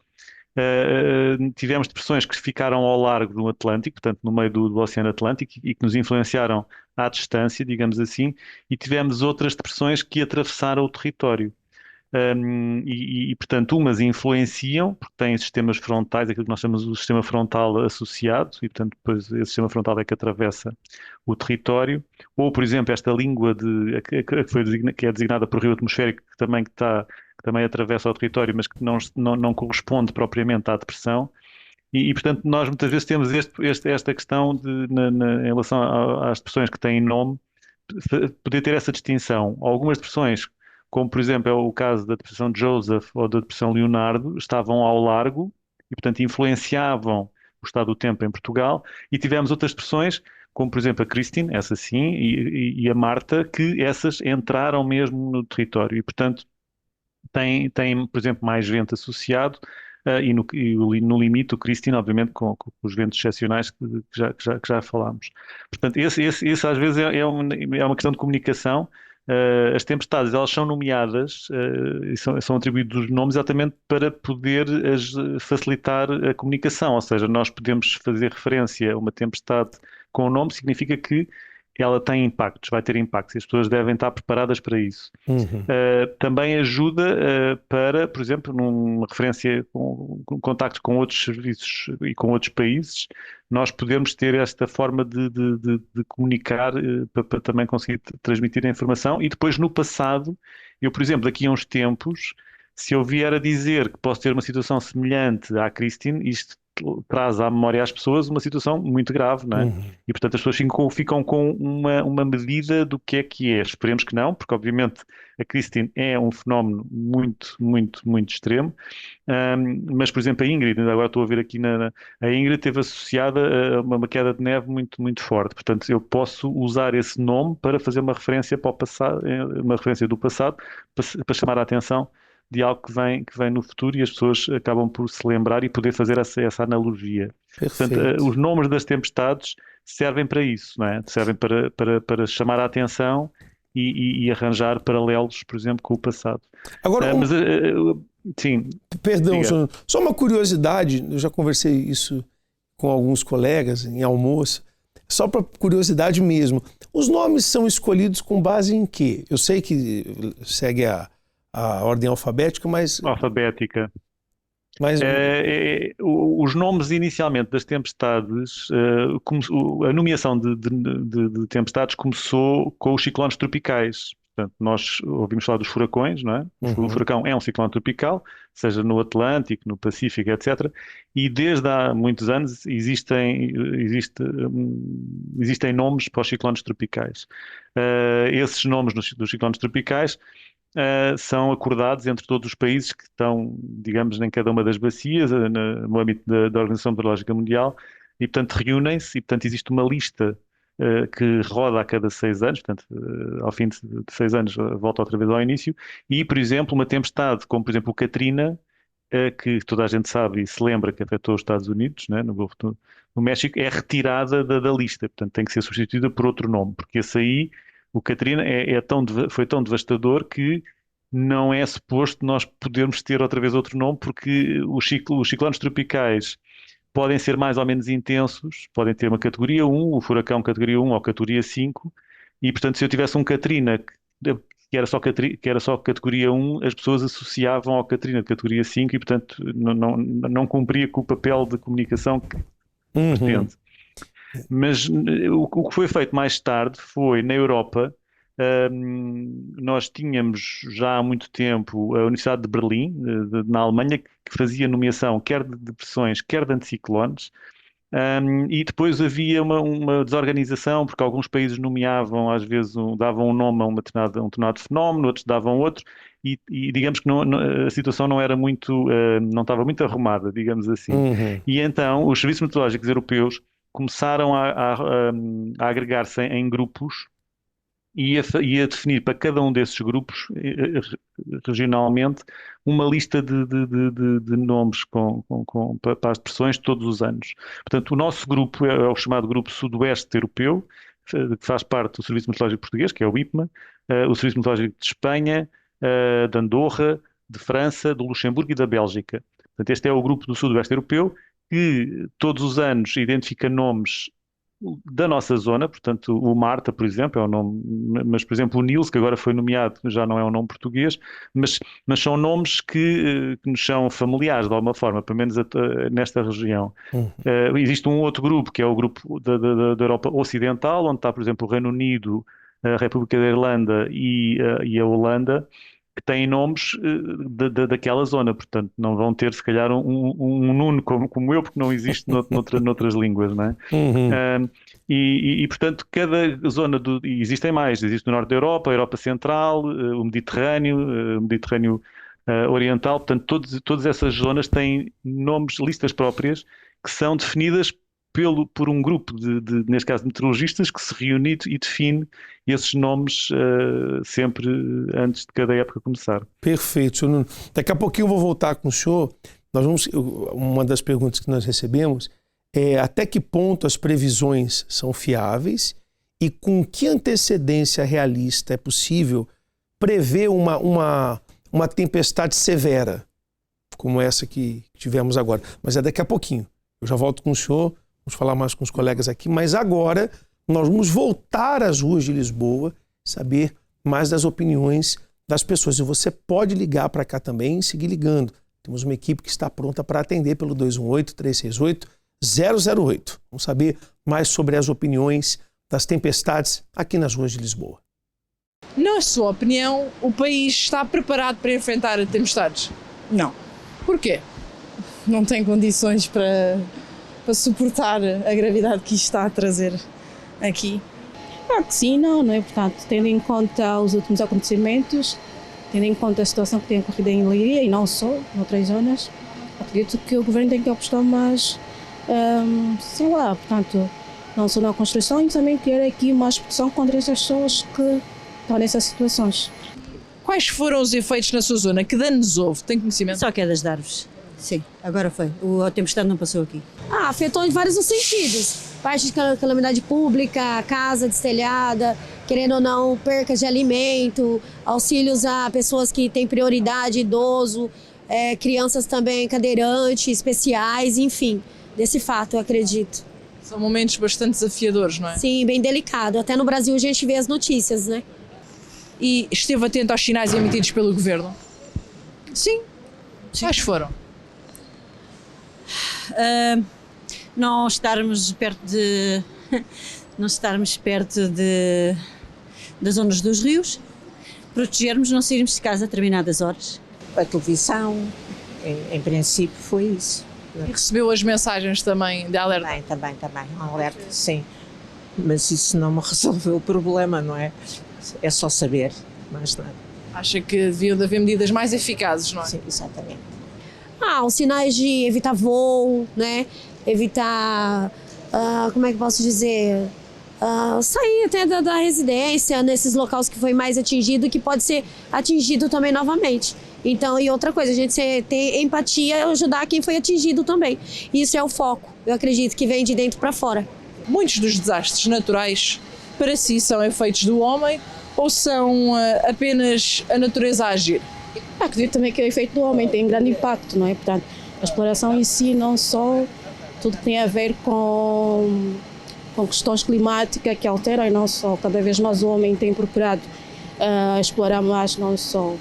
tivemos depressões que ficaram ao largo do Atlântico, portanto no meio do Oceano Atlântico, e que nos influenciaram à distância, digamos assim, e tivemos outras depressões que atravessaram o território. Portanto, umas influenciam, porque têm sistemas frontais, aquilo que nós chamamos do sistema frontal associado, e portanto depois esse sistema frontal é que atravessa o território. Ou, por exemplo, esta língua que é designada por rio atmosférico, que também atravessa o território, mas que não corresponde propriamente à depressão. Portanto, nós muitas vezes temos esta questão em relação às depressões que têm nome, poder ter essa distinção. Algumas depressões, como por exemplo é o caso da depressão de Joseph ou da depressão Leonardo, estavam ao largo e, portanto, influenciavam o estado do tempo em Portugal, e tivemos outras depressões, como por exemplo a Christine, essa sim, e a Marta, que essas entraram mesmo no território e, portanto, tem, por exemplo, mais vento associado, e no limite o Christine, obviamente, com os ventos excepcionais que já falámos. Portanto, esse às vezes é uma questão de comunicação. As tempestades, elas são nomeadas e são atribuídos os nomes exatamente para poder facilitar a comunicação, ou seja, nós podemos fazer referência a uma tempestade com o nome, significa que ela tem impactos, vai ter impactos, e as pessoas devem estar preparadas para isso. Também ajuda para, por exemplo, numa referência com contactos com outros serviços e com outros países, nós podemos ter esta forma de comunicar para também conseguir transmitir a informação. E depois, no passado, eu, por exemplo, daqui a uns tempos, se eu vier a dizer que posso ter uma situação semelhante à Christine, isto traz à memória às pessoas uma situação muito grave, não é? E portanto as pessoas ficam com uma medida do que é. Esperemos que não, porque obviamente a Christine é um fenómeno muito, muito, muito extremo, mas por exemplo a Ingrid, agora estou a ver aqui, a Ingrid esteve associada a uma queda de neve muito, muito forte, portanto eu posso usar esse nome para fazer uma referência para o passado, uma referência do passado, para chamar a atenção de algo que vem no futuro, e as pessoas acabam por se lembrar e poder fazer essa analogia. Perfeito. Portanto, os nomes das tempestades servem para isso, não é? Servem para chamar a atenção e arranjar paralelos, por exemplo, com o passado. Agora, sim. Perdão, senhor, só uma curiosidade, eu já conversei isso com alguns colegas em almoço, só para curiosidade mesmo. Os nomes são escolhidos com base em quê? Eu sei que segue a ordem alfabética, mas... Alfabética. Mas... os nomes inicialmente das tempestades, a nomeação de tempestades começou com os ciclones tropicais. Portanto, nós ouvimos falar dos furacões, não é? O furacão é um ciclone tropical, seja no Atlântico, no Pacífico, etc. E desde há muitos anos existem nomes para os ciclones tropicais. Esses nomes dos ciclones tropicais são acordados entre todos os países que estão, digamos, em cada uma das bacias, no âmbito da Organização Meteorológica Mundial, e, portanto, reúnem-se, e, portanto, existe uma lista que roda a cada 6 anos, portanto, ao fim de 6 anos volta outra vez ao início, e, por exemplo, uma tempestade como, por exemplo, o Katrina, que toda a gente sabe e se lembra que afetou os Estados Unidos, né, no Golfo do México, é retirada da lista, portanto, tem que ser substituída por outro nome, porque esse aí, o Katrina, foi tão devastador que não é suposto nós podermos ter outra vez outro nome, porque os ciclones tropicais podem ser mais ou menos intensos, podem ter uma categoria 1, o furacão categoria 1 ou categoria 5, e portanto se eu tivesse um Katrina que era só categoria 1, as pessoas associavam ao Katrina de categoria 5 e portanto não cumpria com o papel de comunicação que pretende. Mas o que foi feito mais tarde foi, na Europa, nós tínhamos já há muito tempo a Universidade de Berlim, na Alemanha, que fazia nomeação quer de depressões, quer de anticiclones, e depois havia uma desorganização, porque alguns países nomeavam, às vezes, davam um nome a um determinado fenómeno, outros davam outro, e digamos que a situação não era muito, não estava muito arrumada, digamos assim. E então os serviços meteorológicos europeus começaram a agregar-se em grupos e a definir para cada um desses grupos, regionalmente, uma lista de nomes para as depressões todos os anos. Portanto, o nosso grupo é o chamado Grupo Sudoeste Europeu, que faz parte do Serviço Meteorológico Português, que é o IPMA, o Serviço Meteorológico de Espanha, de Andorra, de França, do Luxemburgo e da Bélgica. Portanto, este é o grupo do Sudoeste Europeu, que todos os anos identifica nomes da nossa zona, portanto o Marta, por exemplo, é um nome, mas por exemplo o Nils, que agora foi nomeado, já não é um nome português, mas são nomes que nos são familiares de alguma forma, pelo menos nesta região. Existe um outro grupo, que é o grupo da Europa Ocidental, onde está, por exemplo, o Reino Unido, a República da Irlanda e a Holanda, que têm nomes daquela zona, portanto não vão ter se calhar um Nuno como eu, porque não existe noutras línguas, não é? E portanto cada zona, existem mais, existe no norte da Europa, a Europa Central, o Mediterrâneo Oriental, portanto todas essas zonas têm nomes, listas próprias, que são definidas por um grupo neste caso, de meteorologistas, que se reúne e define esses nomes sempre antes de cada época começar. Perfeito, senhor Nuno. Daqui a pouquinho eu vou voltar com o senhor. Uma das perguntas que nós recebemos é até que ponto as previsões são fiáveis e com que antecedência realista é possível prever uma tempestade severa, como essa que tivemos agora. Mas é daqui a pouquinho. Eu já volto com o senhor. Vamos falar mais com os colegas aqui, mas agora nós vamos voltar às ruas de Lisboa, saber mais das opiniões das pessoas. E você pode ligar para cá também e seguir ligando. Temos uma equipe que está pronta para atender pelo 218-368-008. Vamos saber mais sobre as opiniões das tempestades aqui nas ruas de Lisboa. Na sua opinião, o país está preparado para enfrentar tempestades? Não. Porquê? Não tem condições para suportar a gravidade que isto está a trazer aqui. Claro que sim, não é? Portanto, tendo em conta os últimos acontecimentos, tendo em conta a situação que tem ocorrido em Leiria e não só, em outras zonas, acredito que o governo tem que apostar mais, sei lá, portanto, não só na construção, e também quer aqui mais proteção contra essas pessoas que estão nessas situações. Quais foram os efeitos na sua zona? Que danos houve? Tem conhecimento? Só quedas de árvores. Sim, agora foi. A tempestade não passou aqui. Afetou em vários sentidos. Parte de calamidade pública, casa destelhada, querendo ou não, percas de alimento, auxílios a pessoas que têm prioridade, idoso, crianças também cadeirantes, especiais, enfim, desse fato, eu acredito. São momentos bastante desafiadores, não é? Sim, bem delicado. Até no Brasil a gente vê as notícias, né? E esteve atento aos sinais emitidos pelo Governo? Sim. Quais foram? Não estarmos perto das zonas dos rios, protegermos, não sairmos de casa a determinadas horas. A televisão, em princípio, foi isso. E recebeu as mensagens também de alerta? Também, um alerta, sim. Mas isso não me resolveu o problema, não é? É só saber, mais nada. Acha que deviam haver medidas mais eficazes, não é? Sim, exatamente. Os sinais de evitar voo, né? Evitar, como é que posso dizer? Sair até da residência, nesses locais que foi mais atingido, que pode ser atingido também novamente. Então, e outra coisa, a gente ter empatia e ajudar quem foi atingido também. Isso é o foco, eu acredito, que vem de dentro para fora. Muitos dos desastres naturais, para si, são efeitos do homem ou são apenas a natureza a agir? Acredito também que o efeito do homem tem grande impacto, não é? Portanto, a exploração em si, não só tudo que tem a ver com questões climáticas que alteram, e não só, cada vez mais o homem tem procurado explorar mais, não só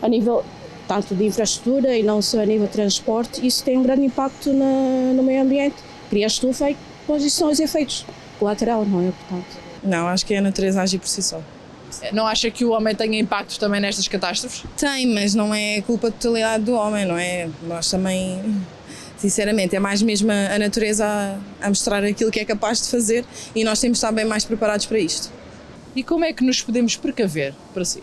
a nível tanto de infraestrutura e não só a nível de transporte. Isso tem um grande impacto no meio ambiente, cria estufa e depois isso são os efeitos colaterais, não é? Portanto, não, acho que é a natureza agir por si só. Não acha que o homem tenha impacto também nestas catástrofes? Tem, mas não é culpa de totalidade do homem, não é? Nós também, sinceramente, é mais mesmo a natureza a mostrar aquilo que é capaz de fazer e nós temos de estar bem mais preparados para isto. E como é que nos podemos precaver para si?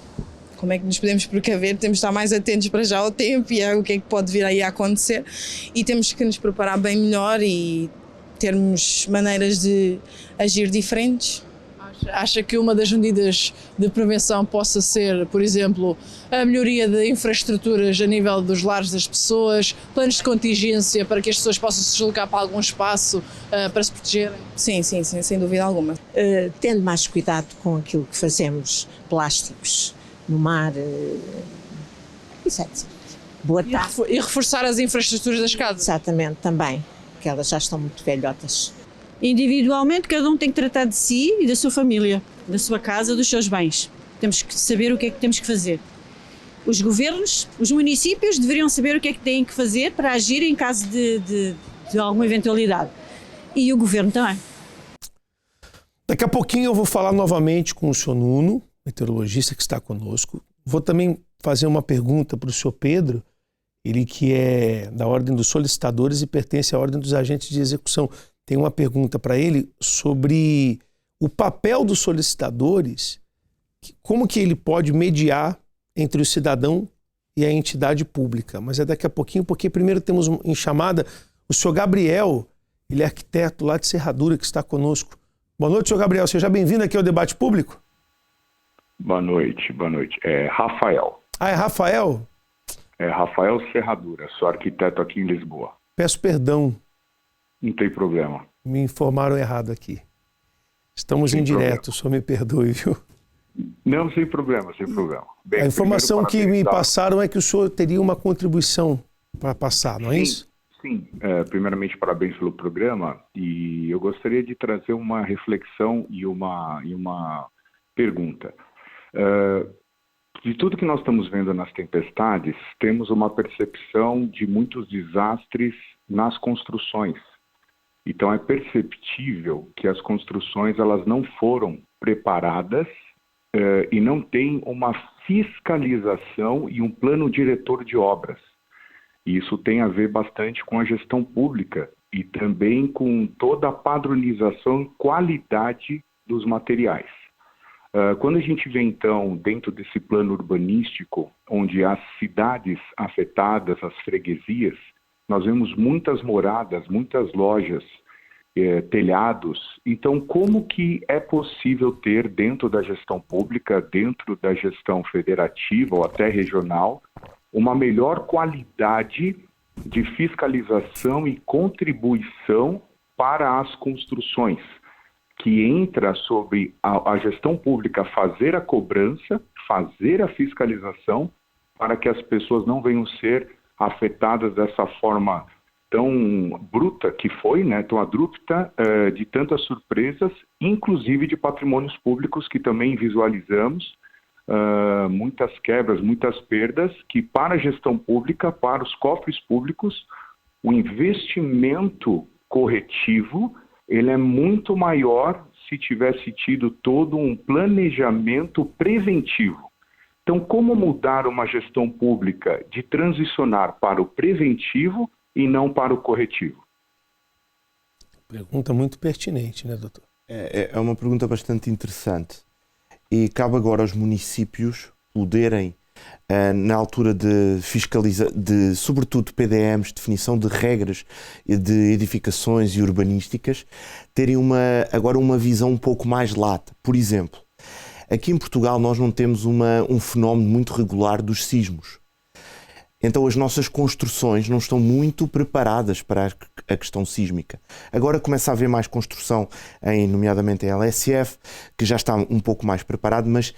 Como é que nos podemos precaver? Temos de estar mais atentos para já ao tempo e ao que é que pode vir aí a acontecer e temos que nos preparar bem melhor e termos maneiras de agir diferentes. Acha que uma das medidas de prevenção possa ser, por exemplo, a melhoria de infraestruturas a nível dos lares das pessoas, planos de contingência para que as pessoas possam se deslocar para algum espaço para se protegerem? Sim, sem dúvida alguma. Tendo mais cuidado com aquilo que fazemos, plásticos no mar, etc. Boa tarde. E reforçar as infraestruturas das casas? Exatamente, também, porque elas já estão muito velhotas. Individualmente, cada um tem que tratar de si e da sua família, da sua casa, dos seus bens. Temos que saber o que é que temos que fazer. Os governos, os municípios deveriam saber o que é que têm que fazer para agir em caso de alguma eventualidade. E o governo também. Daqui a pouquinho eu vou falar novamente com o senhor Nuno, meteorologista que está conosco. Vou também fazer uma pergunta para o senhor Pedro, ele que é da Ordem dos Solicitadores e pertence à Ordem dos Agentes de Execução. Tem uma pergunta para ele sobre o papel dos solicitadores, como que ele pode mediar entre o cidadão e a entidade pública. Mas é daqui a pouquinho, porque primeiro temos em chamada o senhor Gabriel, ele é arquiteto lá de Serradura, que está conosco. Boa noite, senhor Gabriel. Seja bem-vindo aqui ao Debate Público. Boa noite, boa noite. É Rafael. Ah, é Rafael? É Rafael Serradura, sou arquiteto aqui em Lisboa. Peço perdão. Não tem problema. Me informaram errado aqui. Estamos em direto, só me perdoe, viu? Não, sem problema, sem problema. Bem, a informação que me passaram é que o senhor teria uma contribuição para passar, não é isso? Sim, primeiramente parabéns pelo programa e eu gostaria de trazer uma reflexão e uma pergunta. De tudo que nós estamos vendo nas tempestades, temos uma percepção de muitos desastres nas construções. Então é perceptível que as construções elas não foram preparadas e não tem uma fiscalização e um plano diretor de obras. E isso tem a ver bastante com a gestão pública e também com toda a padronização e qualidade dos materiais. Quando a gente vê, então, dentro desse plano urbanístico, onde as cidades afetadas, as freguesias, nós vemos muitas moradas, muitas lojas, telhados. Então, como que é possível ter, dentro da gestão pública, dentro da gestão federativa ou até regional, uma melhor qualidade de fiscalização e contribuição para as construções, que entra sobre a gestão pública fazer a cobrança, fazer a fiscalização, para que as pessoas não venham ser afetadas dessa forma tão bruta que foi, né, tão abrupta, de tantas surpresas, inclusive de patrimônios públicos que também visualizamos, muitas quebras, muitas perdas, que para a gestão pública, para os cofres públicos, o investimento corretivo ele é muito maior se tivesse tido todo um planejamento preventivo. Então, como mudar uma gestão pública de transicionar para o preventivo e não para o corretivo? Pergunta muito pertinente, né, doutor? É uma pergunta bastante interessante. E cabe agora aos municípios poderem, na altura de sobretudo PDMs, definição de regras de edificações e urbanísticas, terem agora uma visão um pouco mais lata. Por exemplo, aqui em Portugal nós não temos um fenómeno muito regular dos sismos. Então as nossas construções não estão muito preparadas para a questão sísmica. Agora começa a haver mais construção, nomeadamente em LSF, que já está um pouco mais preparado, mas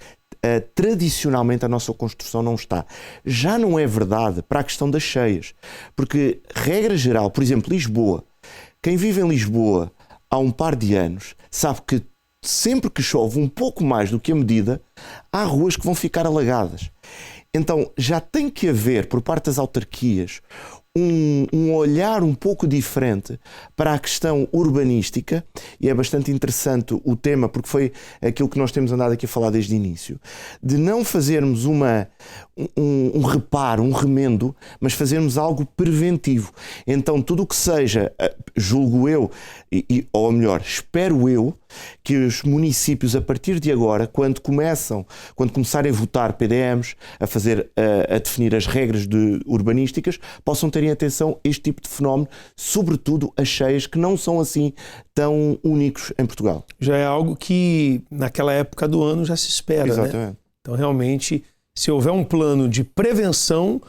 tradicionalmente a nossa construção não está. Já não é verdade para a questão das cheias, porque, regra geral, por exemplo, Lisboa, quem vive em Lisboa há um par de anos sabe que sempre que chove um pouco mais do que a medida, há ruas que vão ficar alagadas. Então já tem que haver, por parte das autarquias, um olhar um pouco diferente para a questão urbanística, e é bastante interessante o tema, porque foi aquilo que nós temos andado aqui a falar desde o início, de não fazermos um reparo, um remendo, mas fazermos algo preventivo. Então tudo o que seja, julgo eu, ou melhor, espero eu, que os municípios a partir de agora, quando começarem a votar PDMs, a definir as regras urbanísticas, possam ter em atenção este tipo de fenómeno, sobretudo as cheias, que não são assim tão únicos em Portugal. Já é algo que naquela época do ano já se espera, exatamente, né? Então realmente, se houver um plano de prevenção,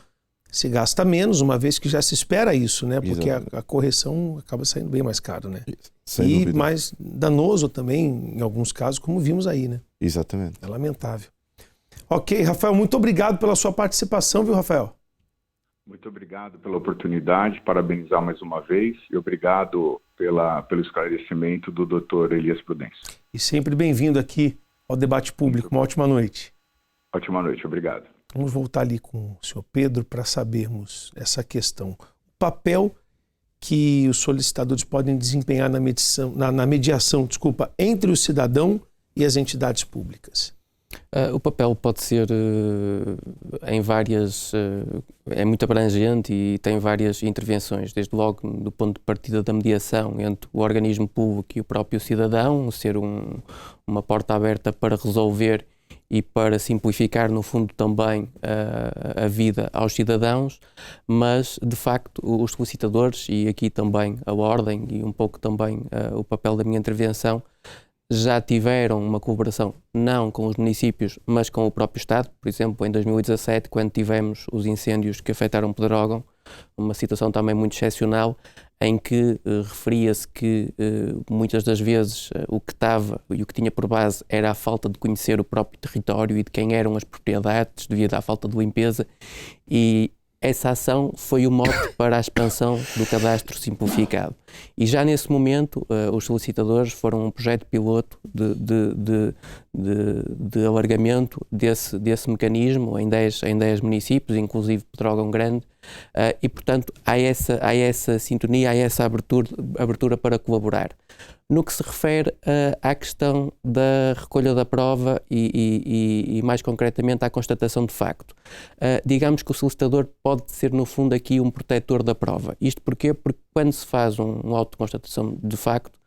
se gasta menos, uma vez que já se espera isso, né? Porque a correção acaba saindo bem mais caro, né? Sem dúvida. Mais danoso também, em alguns casos, como vimos aí, né? Exatamente. É lamentável. Ok, Rafael, muito obrigado pela sua participação, viu, Rafael? Muito obrigado pela oportunidade, parabenizar mais uma vez e obrigado pelo esclarecimento do Dr. Elias Prudêncio. E sempre bem-vindo aqui ao Debate Público. Uma ótima noite. Ótima noite, obrigado. Vamos voltar ali com o senhor Pedro para sabermos essa questão. O papel que os solicitadores podem desempenhar na mediação, entre o cidadão e as entidades públicas. O papel pode ser em várias... é muito abrangente e tem várias intervenções, desde logo do ponto de partida da mediação entre o organismo público e o próprio cidadão, ser uma porta aberta para resolver e para simplificar, no fundo, também a vida aos cidadãos, mas, de facto, os solicitadores, e aqui também a ordem e um pouco também o papel da minha intervenção, já tiveram uma colaboração não com os municípios, mas com o próprio Estado. Por exemplo, em 2017, quando tivemos os incêndios que afetaram Pedrógão, uma situação também muito excepcional, em que referia-se que muitas das vezes o que estava e o que tinha por base era a falta de conhecer o próprio território e de quem eram as propriedades devido à falta de limpeza, e essa ação foi o mote para a expansão do cadastro simplificado. E já nesse momento, os solicitadores foram um projeto piloto de alargamento desse mecanismo em 10 municípios, inclusive Pedrógão Grande, e, portanto, há essa sintonia, há essa abertura para colaborar. No que se refere à questão da recolha da prova e mais concretamente à constatação de facto, digamos que o solicitador pode ser, no fundo, aqui um protetor da prova. Isto porquê? Porque quando se faz um auto de constatação de facto,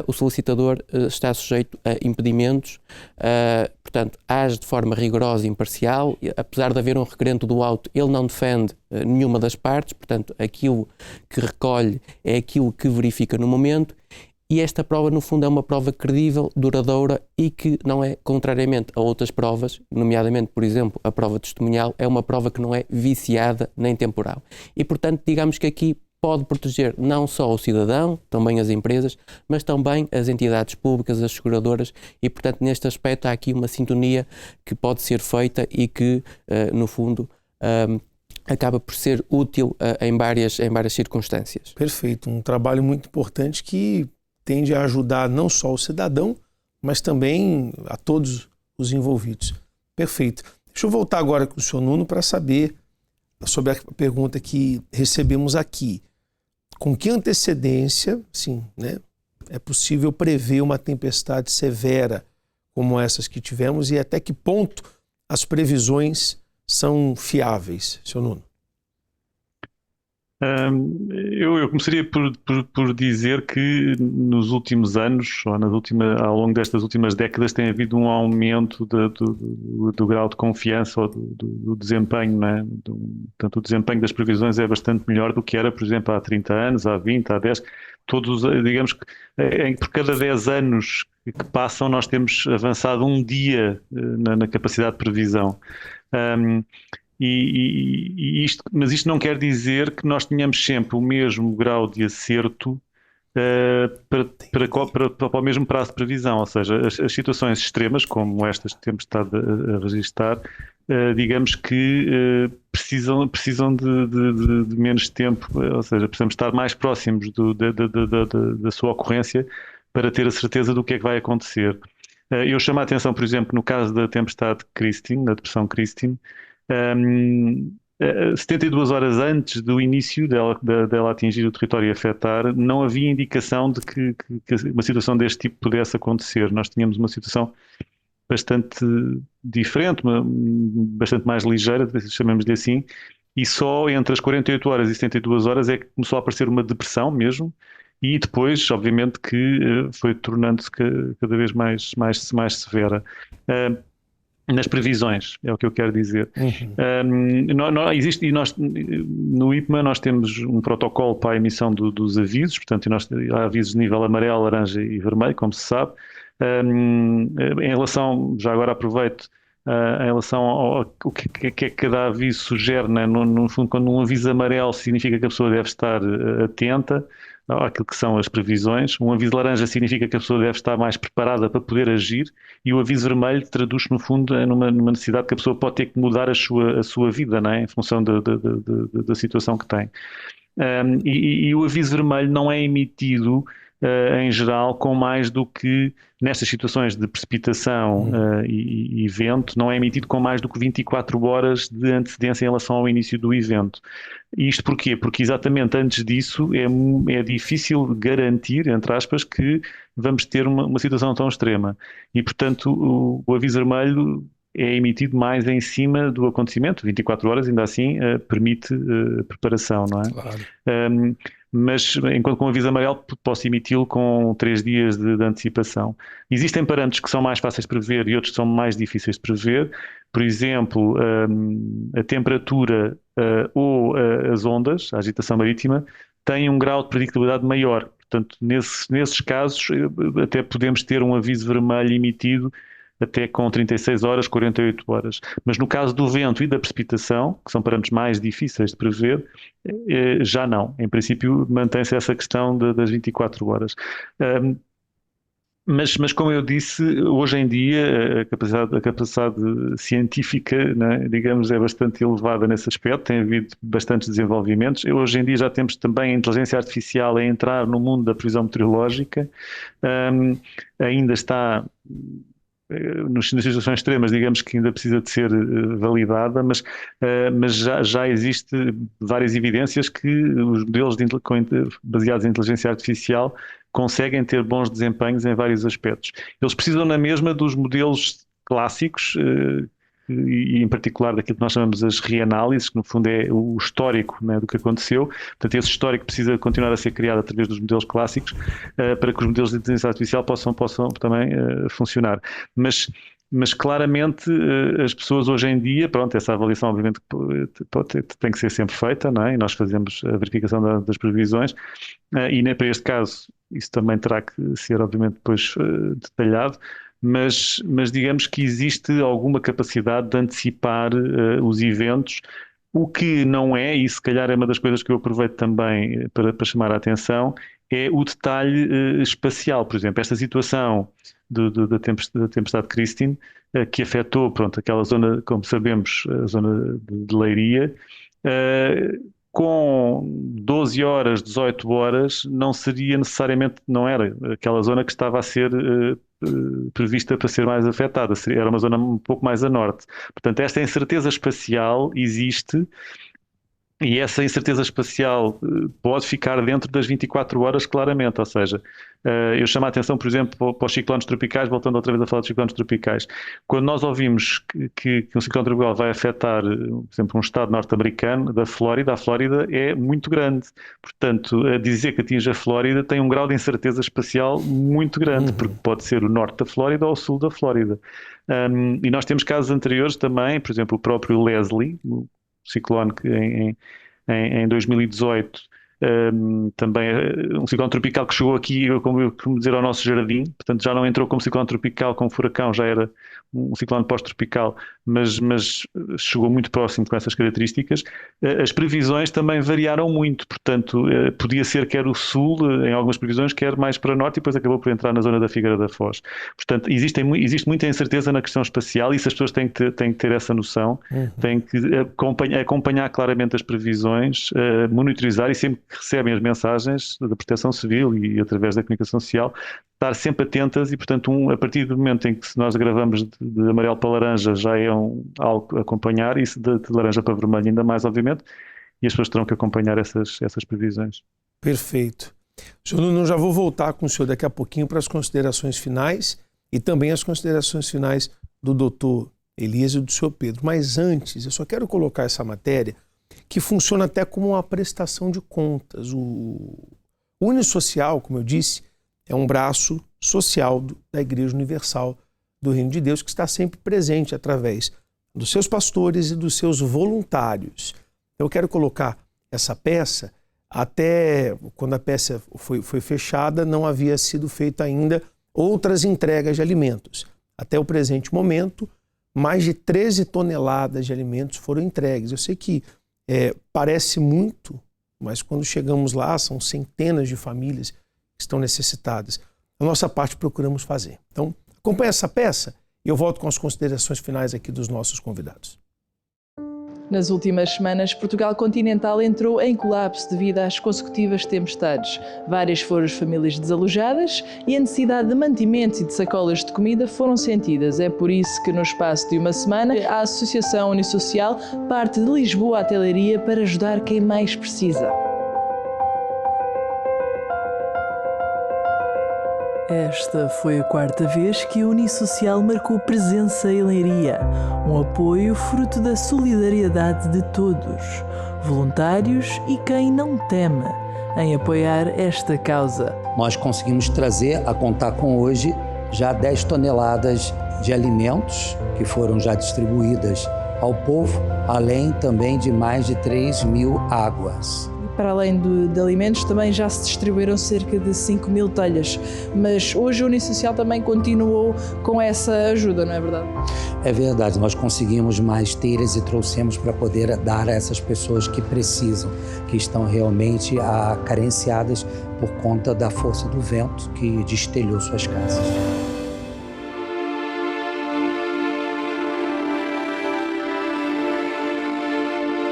o solicitador está sujeito a impedimentos, portanto, age de forma rigorosa e imparcial. Apesar de haver um requerente do auto, ele não defende nenhuma das partes, portanto, aquilo que recolhe é aquilo que verifica no momento. E esta prova, no fundo, é uma prova credível, duradoura e que não é, contrariamente a outras provas, nomeadamente, por exemplo, a prova testemunhal, é uma prova que não é viciada nem temporal. E, portanto, digamos que aqui pode proteger não só o cidadão, também as empresas, mas também as entidades públicas, as seguradoras, e portanto neste aspecto há aqui uma sintonia que pode ser feita e que, no fundo, acaba por ser útil em várias circunstâncias. Perfeito, um trabalho muito importante que tende a ajudar não só o cidadão, mas também a todos os envolvidos. Perfeito. Deixa eu voltar agora com o senhor Nuno para saber sobre a pergunta que recebemos aqui. Com que antecedência, sim, né, é possível prever uma tempestade severa como essas que tivemos e até que ponto as previsões são fiáveis, senhor Nuno? Eu começaria por dizer que nos últimos anos, ou ao longo destas últimas décadas, tem havido um aumento do grau de confiança ou do desempenho, né? Portanto, o desempenho das previsões é bastante melhor do que era, por exemplo, há 30 anos, há 20, há 10. Digamos que por cada 10 anos que passam, nós temos avançado um dia na capacidade de previsão. Mas isto não quer dizer que nós tenhamos sempre o mesmo grau de acerto para o mesmo prazo de previsão, ou seja, as situações extremas, como estas que temos estado a registrar, digamos que precisam de menos tempo, ou seja, precisamos estar mais próximos da sua ocorrência para ter a certeza do que é que vai acontecer. Eu chamo a atenção, por exemplo, no caso da tempestade Christine, da depressão Christine, 72 horas antes do início dela atingir o território e afetar, não havia indicação de que uma situação deste tipo pudesse acontecer. Nós tínhamos uma situação bastante diferente, bastante mais ligeira, chamemos-lhe assim, e só entre as 48 horas e 72 horas é que começou a aparecer uma depressão mesmo, e depois, obviamente, que foi tornando-se cada vez mais severa. Nas previsões, é o que eu quero dizer. No IPMA nós temos um protocolo para a emissão dos avisos, portanto há avisos de nível amarelo, laranja e vermelho, como se sabe. Em relação, já agora aproveito, em relação ao que é que cada aviso sugere, né? No fundo, quando um aviso amarelo significa que a pessoa deve estar atenta àquilo que são as previsões. Um aviso laranja significa que a pessoa deve estar mais preparada para poder agir, e o aviso vermelho traduz-se, no fundo, numa necessidade que a pessoa pode ter que mudar a sua vida, não é? Em função da situação que tem. E o aviso vermelho não é emitido, em geral, com mais do que, nestas situações de precipitação e vento, não é emitido com mais do que 24 horas de antecedência em relação ao início do evento. Isto porquê? Porque exatamente antes disso é difícil garantir, entre aspas, que vamos ter uma situação tão extrema. E, portanto, o aviso vermelho é emitido mais em cima do acontecimento. 24 horas, ainda assim, permite preparação, não é? Claro. Mas, enquanto com o aviso amarelo, posso emiti-lo com 3 dias de antecipação. Existem parâmetros que são mais fáceis de prever e outros que são mais difíceis de prever. Por exemplo, a temperatura ou as ondas, a agitação marítima, têm um grau de predictibilidade maior. Portanto, nesses casos, até podemos ter um aviso vermelho emitido até com 36 horas, 48 horas. Mas no caso do vento e da precipitação, que são parâmetros mais difíceis de prever, já não. Em princípio, mantém-se essa questão das 24 horas. Mas como eu disse, hoje em dia a capacidade científica, né, digamos, é bastante elevada nesse aspecto, tem havido bastantes desenvolvimentos. Hoje em dia já temos também a inteligência artificial a entrar no mundo da previsão meteorológica. Ainda está nas situações extremas, digamos que ainda precisa de ser validada, mas já existe várias evidências que os modelos baseados em inteligência artificial conseguem ter bons desempenhos em vários aspectos. Eles precisam na mesma dos modelos clássicos, e em particular daquilo que nós chamamos as reanálises, que no fundo é o histórico, né, do que aconteceu. Portanto, esse histórico precisa continuar a ser criado através dos modelos clássicos, para que os modelos de inteligência artificial possam também funcionar. Mas claramente as pessoas hoje em dia, pronto, essa avaliação obviamente tem que ser sempre feita, não é? E nós fazemos a verificação das previsões, e para este caso isso também terá que ser obviamente depois detalhado, mas digamos que existe alguma capacidade de antecipar os eventos O que não é, e se calhar é uma das coisas que eu aproveito também para chamar a atenção, é o detalhe espacial. Por exemplo, esta situação da tempestade Christine, que afetou, pronto, aquela zona, como sabemos, a zona de Leiria, com 12 horas, 18 horas, não seria necessariamente, não era aquela zona que estava a ser prevista para ser mais afetada, era uma zona um pouco mais a norte. Portanto, esta incerteza espacial existe. E essa incerteza espacial pode ficar dentro das 24 horas, claramente. Ou seja, eu chamo a atenção, por exemplo, para os ciclones tropicais, voltando outra vez a falar de ciclones tropicais. Quando nós ouvimos que um ciclone tropical vai afetar, por exemplo, um estado norte-americano, da Flórida, a Flórida é muito grande. Portanto, a dizer que atinge a Flórida tem um grau de incerteza espacial muito grande, porque pode ser o norte da Flórida ou o sul da Flórida. E nós temos casos anteriores também, por exemplo, o próprio Leslie, ciclone que em 2018 também um ciclone tropical que chegou aqui, como dizer, ao nosso jardim, portanto já não entrou como ciclone tropical, como furacão, já era um ciclone pós-tropical, mas chegou muito próximo com essas características. As previsões também variaram muito, portanto podia ser quer o sul, em algumas previsões, quer mais para norte, e depois acabou por entrar na zona da Figueira da Foz. Portanto, existe muita incerteza na questão espacial, e isso as pessoas têm que ter essa noção, têm que acompanhar claramente as previsões, monitorizar, e sempre que recebem as mensagens da Proteção Civil e através da comunicação social, estar sempre atentas. E, portanto, a partir do momento em que nós gravamos de amarelo para laranja, já é algo a acompanhar, e de laranja para vermelho ainda mais, obviamente, e as pessoas terão que acompanhar essas previsões. Perfeito. Senhor Nuno, já vou voltar com o senhor daqui a pouquinho para as considerações finais e também as considerações finais do doutor Elias e do senhor Pedro. Mas antes, eu só quero colocar essa matéria que funciona até como uma prestação de contas. O Unisocial, como eu disse, é um braço social da Igreja Universal do Reino de Deus, que está sempre presente através dos seus pastores e dos seus voluntários. Eu quero colocar essa peça. Até quando a peça foi fechada, não havia sido feita ainda outras entregas de alimentos. Até o presente momento, mais de 13 toneladas de alimentos foram entregues. Eu sei que parece muito, mas quando chegamos lá, são centenas de famílias que estão necessitadas. A nossa parte procuramos fazer. Então, acompanhe essa peça e eu volto com as considerações finais aqui dos nossos convidados. Nas últimas semanas, Portugal continental entrou em colapso devido às consecutivas tempestades. Várias foram as famílias desalojadas e a necessidade de mantimentos e de sacolas de comida foram sentidas. É por isso que, no espaço de uma semana, a Associação Unisocial parte de Lisboa até Leiria para ajudar quem mais precisa. Esta foi a quarta vez que a Unisocial marcou presença em Leiria. Um apoio fruto da solidariedade de todos, voluntários e quem não teme em apoiar esta causa. Nós conseguimos trazer, a contar com hoje, já 10 toneladas de alimentos que foram já distribuídas ao povo, além também de mais de 3.000 águas. Para além de alimentos, também já se distribuíram cerca de 5.000 telhas. Mas hoje a Unisocial também continuou com essa ajuda, não é verdade? É verdade, nós conseguimos mais telhas e trouxemos para poder dar a essas pessoas que precisam, que estão realmente carenciadas por conta da força do vento que destelhou suas casas.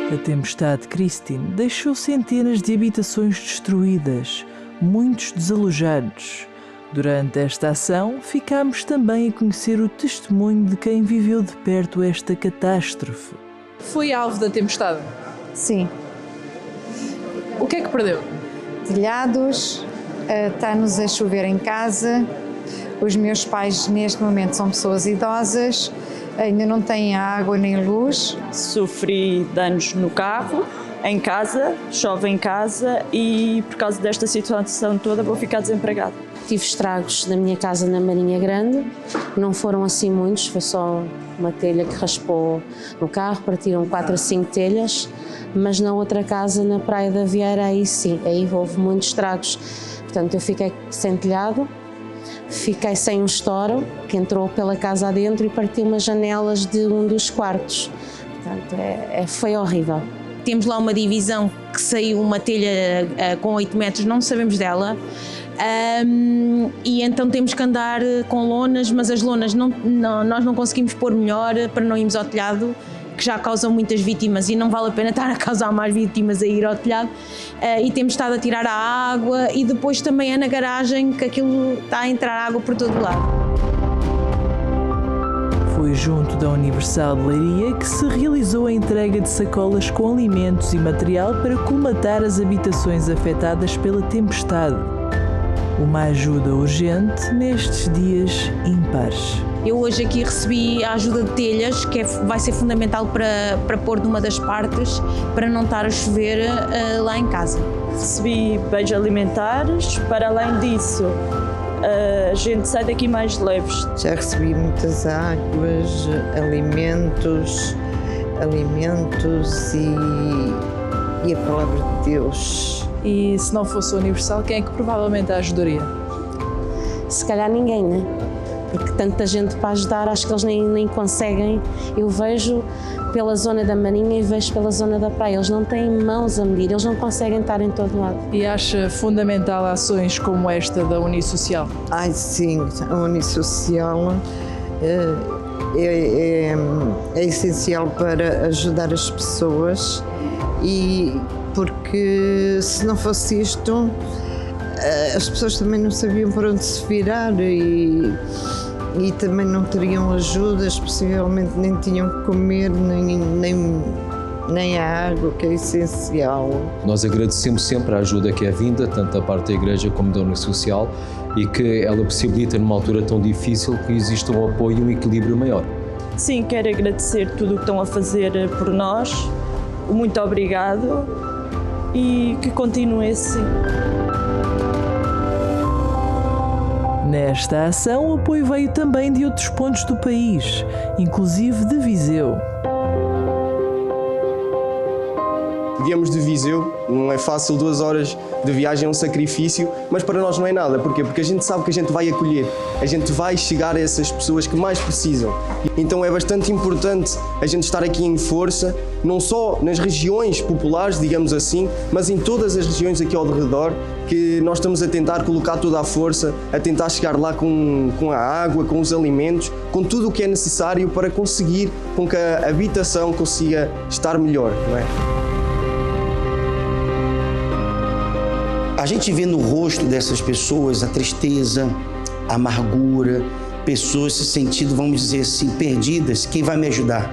A tempestade Christine deixou centenas de habitações destruídas, muitos desalojados. Durante esta ação, ficámos também a conhecer o testemunho de quem viveu de perto esta catástrofe. Foi alvo da tempestade? Sim. O que é que perdeu? Telhados, está-nos a chover em casa, os meus pais neste momento são pessoas idosas, ainda não têm água nem luz. Sofri danos no carro, em casa, chove em casa e por causa desta situação toda vou ficar desempregada. Tive estragos na minha casa na Marinha Grande, não foram assim muitos, foi só uma telha que raspou no carro, partiram 4 a 5 telhas, mas na outra casa, na Praia da Vieira, aí sim, aí houve muitos estragos. Portanto, eu fiquei sem telhado, fiquei sem um estouro que entrou pela casa adentro e partiu umas janelas de um dos quartos. Portanto, foi horrível. Temos lá uma divisão que saiu uma telha com 8 metros, não sabemos dela. E então temos que andar com lonas, mas as lonas nós não conseguimos pôr melhor para não irmos ao telhado, que já causam muitas vítimas e não vale a pena estar a causar mais vítimas a ir ao telhado. E temos estado a tirar a água e depois também é na garagem que aquilo está a entrar água por todo lado. Foi junto da Universal de Leiria que se realizou a entrega de sacolas com alimentos e material para colmatar as habitações afetadas pela tempestade. Uma ajuda urgente nestes dias ímpares. Eu hoje aqui recebi a ajuda de telhas, que vai ser fundamental para pôr numa das partes, para não estar a chover lá em casa. Recebi bens alimentares, para além disso, a gente sai daqui mais leves. Já recebi muitas águas, alimentos e a palavra de Deus. E se não fosse a Universal, quem é que provavelmente a ajudaria? Se calhar ninguém, né? Porque tanta gente para ajudar, acho que eles nem conseguem. Eu vejo pela zona da Marinha e vejo pela zona da praia. Eles não têm mãos a medir, eles não conseguem estar em todo lado. E acha fundamental ações como esta da Unisocial? Ai, sim, a Unisocial é essencial para ajudar as pessoas, e porque se não fosse isto, as pessoas também não sabiam por onde se virar e também não teriam ajudas, possivelmente nem tinham que comer, nem a água, que é essencial. Nós agradecemos sempre a ajuda que é vinda, tanto da parte da Igreja como da Unisocial, e que ela possibilita, numa altura tão difícil, que exista um apoio e um equilíbrio maior. Sim, quero agradecer tudo o que estão a fazer por nós. Muito obrigado e que continue assim. Nesta ação, o apoio veio também de outros pontos do país, inclusive de Viseu. Viemos de Viseu, não é fácil, 2 horas de viagem é um sacrifício, mas para nós não é nada. Porquê? Porque a gente sabe que a gente vai acolher, a gente vai chegar a essas pessoas que mais precisam. Então é bastante importante a gente estar aqui em força, não só nas regiões populares, digamos assim, mas em todas as regiões aqui ao redor, que nós estamos a tentar colocar toda a força, a tentar chegar lá com a água, com os alimentos, com tudo o que é necessário para conseguir com que a habitação consiga estar melhor, não é? A gente vê no rosto dessas pessoas a tristeza, a amargura, pessoas se sentindo, vamos dizer assim, perdidas. Quem vai me ajudar?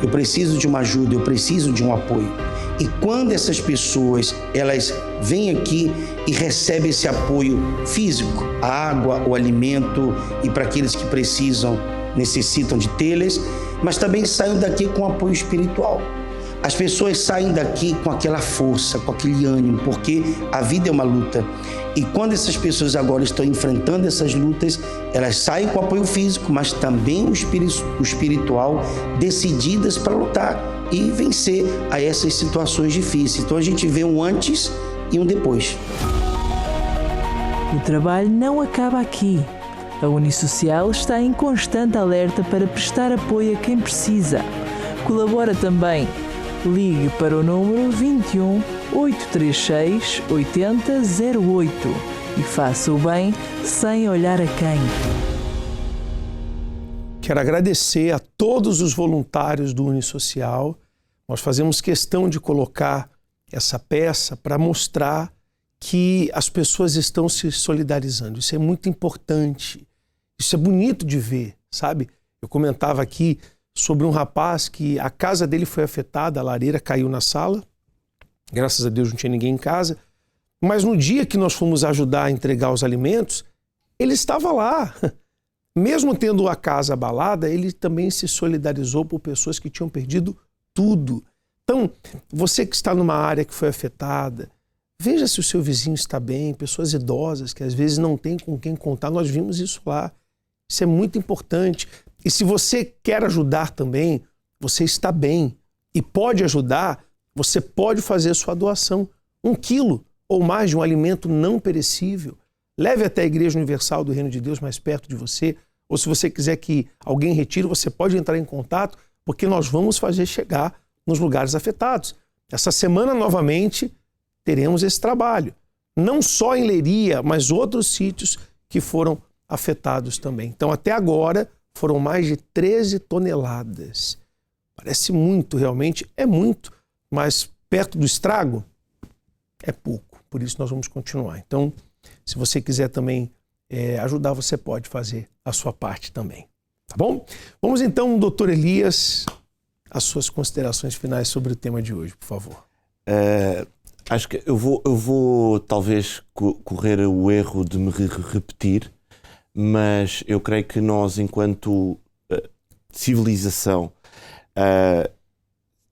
Eu preciso de uma ajuda, eu preciso de um apoio. E quando essas pessoas, elas vêm aqui e recebem esse apoio físico, a água, o alimento, e para aqueles que precisam, necessitam de telhas, mas também saem daqui com apoio espiritual. As pessoas saem daqui com aquela força, com aquele ânimo, porque a vida é uma luta. E quando essas pessoas agora estão enfrentando essas lutas, elas saem com apoio físico, mas também o espiritual, decididas para lutar e vencer a essas situações difíceis. Então a gente vê um antes e um depois. O trabalho não acaba aqui. A Unisocial está em constante alerta para prestar apoio a quem precisa. Colabora também. Ligue para o número 21 836 8008 e faça o bem sem olhar a quem. Quero agradecer a todos os voluntários do Unisocial. Nós fazemos questão de colocar essa peça para mostrar que as pessoas estão se solidarizando. Isso é muito importante. Isso é bonito de ver, sabe? Eu comentava aqui sobre um rapaz que a casa dele foi afetada, a lareira caiu na sala. Graças a Deus não tinha ninguém em casa. Mas no dia que nós fomos ajudar a entregar os alimentos, ele estava lá. Mesmo tendo a casa abalada, ele também se solidarizou por pessoas que tinham perdido tudo. Então, você que está numa área que foi afetada, veja se o seu vizinho está bem, pessoas idosas que às vezes não têm com quem contar, nós vimos isso lá. Isso é muito importante. E se você quer ajudar também, você está bem e pode ajudar, você pode fazer sua doação. 1 quilo ou mais de um alimento não perecível. Leve até a Igreja Universal do Reino de Deus mais perto de você. Ou se você quiser que alguém retire, você pode entrar em contato. porque nós vamos fazer chegar nos lugares afetados. Essa semana, novamente, teremos esse trabalho. Não só em Leiria, mas outros sítios que foram afetados também. Então, até agora, foram mais de 13 toneladas. Parece muito, realmente é muito, mas perto do estrago é pouco. Por isso, nós vamos continuar. Então, se você quiser também ajudar, você pode fazer a sua parte também. Tá bom? Vamos então, doutor Elias, as suas considerações finais sobre o tema de hoje, por favor. Acho que eu vou talvez correr o erro de me repetir, mas eu creio que nós, enquanto civilização,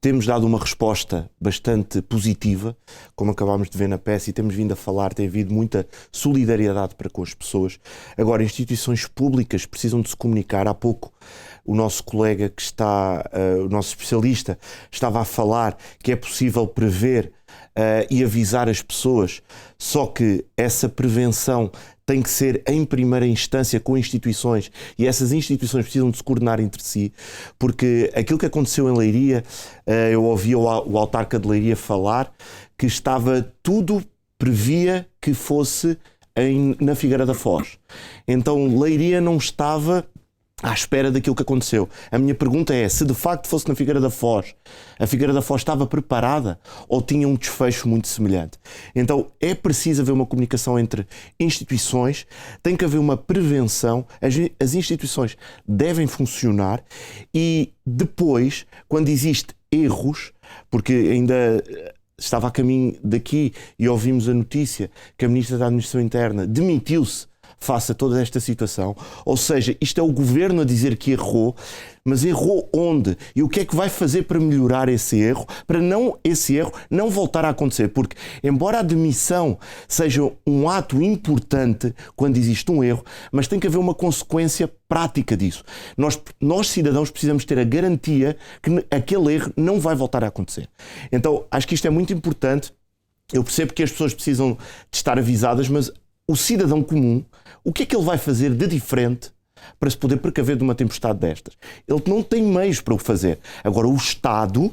temos dado uma resposta bastante positiva, como acabámos de ver na peça, e temos vindo a falar, tem havido muita solidariedade para com as pessoas. Agora, instituições públicas precisam de se comunicar. Há pouco o nosso colega que está, o nosso especialista, estava a falar que é possível prever e avisar as pessoas, só que essa prevenção tem que ser em primeira instância com instituições, e essas instituições precisam de se coordenar entre si, porque aquilo que aconteceu em Leiria, eu ouvi o autarca de Leiria falar que estava tudo, previa que fosse na Figueira da Foz. Então Leiria não estava à espera daquilo que aconteceu. A minha pergunta é, se de facto fosse na Figueira da Foz, a Figueira da Foz estava preparada ou tinha um desfecho muito semelhante? Então é preciso haver uma comunicação entre instituições, tem que haver uma prevenção, as instituições devem funcionar, e depois, quando existem erros, porque ainda estava a caminho daqui e ouvimos a notícia que a Ministra da Administração Interna demitiu-se face a toda esta situação, ou seja, isto é o governo a dizer que errou, mas errou onde? E o que é que vai fazer para melhorar esse erro, para esse erro não voltar a acontecer? Porque, embora a demissão seja um ato importante quando existe um erro, mas tem que haver uma consequência prática disso. Nós cidadãos, precisamos ter a garantia que aquele erro não vai voltar a acontecer. Então, acho que isto é muito importante. Eu percebo que as pessoas precisam de estar avisadas, mas o cidadão comum, o que é que ele vai fazer de diferente para se poder precaver de uma tempestade destas? Ele não tem meios para o fazer. Agora, o Estado,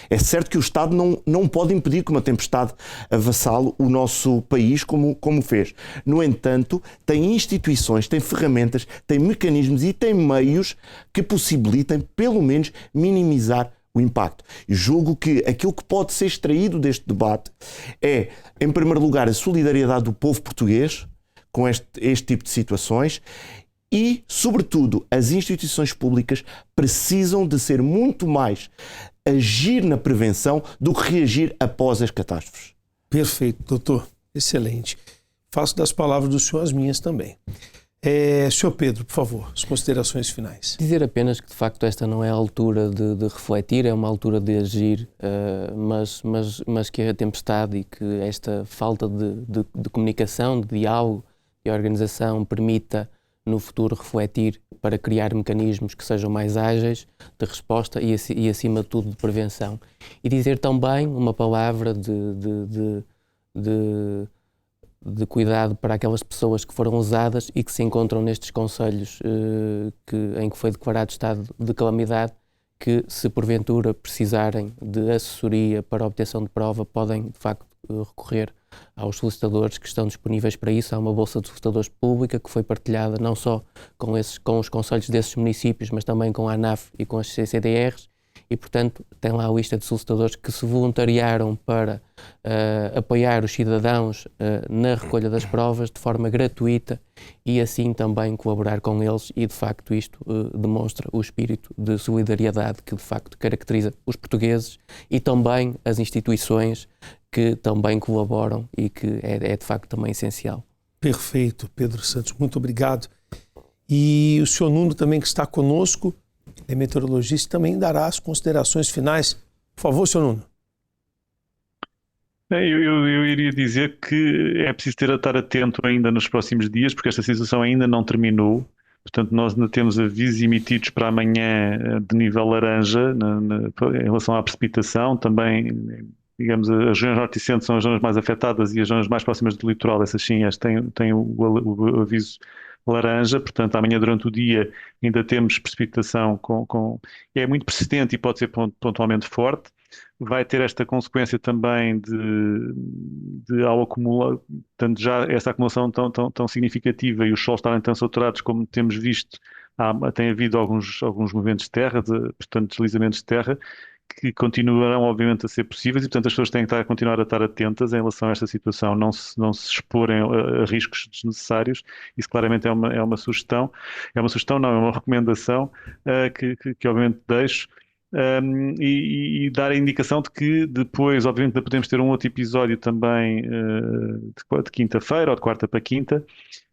é certo que o Estado não pode impedir que uma tempestade avassale o nosso país como fez. No entanto, tem instituições, tem ferramentas, tem mecanismos e tem meios que possibilitem, pelo menos, minimizar o impacto. E julgo que aquilo que pode ser extraído deste debate é, em primeiro lugar, a solidariedade do povo português com este tipo de situações e, sobretudo, as instituições públicas precisam de ser muito mais agir na prevenção do que reagir após as catástrofes. Perfeito, doutor. Excelente. Faço das palavras do senhor as minhas também. Senhor Pedro, por favor, as considerações finais. Dizer apenas que, de facto, esta não é a altura de refletir, é uma altura de agir, mas que a tempestade e que esta falta de comunicação, de diálogo e organização permita, no futuro, refletir para criar mecanismos que sejam mais ágeis de resposta e acima de tudo, de prevenção. E dizer também uma palavra de cuidado para aquelas pessoas que foram usadas e que se encontram nestes concelhos em que foi declarado estado de calamidade, que se porventura precisarem de assessoria para a obtenção de prova, podem de facto recorrer aos solicitadores que estão disponíveis para isso. Há uma bolsa de solicitadores pública que foi partilhada não só com os concelhos desses municípios, mas também com a ANAF e com as CCDRs, e, portanto, tem lá a lista de solicitadores que se voluntariaram para apoiar os cidadãos na recolha das provas de forma gratuita e assim também colaborar com eles, e de facto isto demonstra o espírito de solidariedade que de facto caracteriza os portugueses e também as instituições que também colaboram e que é de facto também essencial. Perfeito, Pedro Santos, muito obrigado. E o senhor Nuno também, que está conosco, é meteorologista, também dará as considerações finais. Por favor, senhor Nuno. Eu iria dizer que é preciso estar atento ainda nos próximos dias, porque esta situação ainda não terminou. Portanto, nós ainda temos avisos emitidos para amanhã de nível laranja em relação à precipitação. Também, digamos, as regiões norte e centro são as zonas mais afetadas e as zonas mais próximas do litoral, essas sim, têm o aviso laranja, portanto amanhã durante o dia ainda temos precipitação é muito persistente e pode ser pontualmente forte. Vai ter esta consequência também de ao acumular, portanto já essa acumulação tão significativa e os solos estarem tão saturados como temos visto, tem havido alguns movimentos de terra, portanto deslizamentos de terra, que continuarão obviamente a ser possíveis e portanto as pessoas têm que continuar a estar atentas em relação a esta situação, não se exporem a riscos desnecessários. Isso claramente é uma sugestão, é uma recomendação que obviamente deixo. E dar a indicação de que depois, obviamente, podemos ter um outro episódio também de quinta-feira ou de quarta para quinta,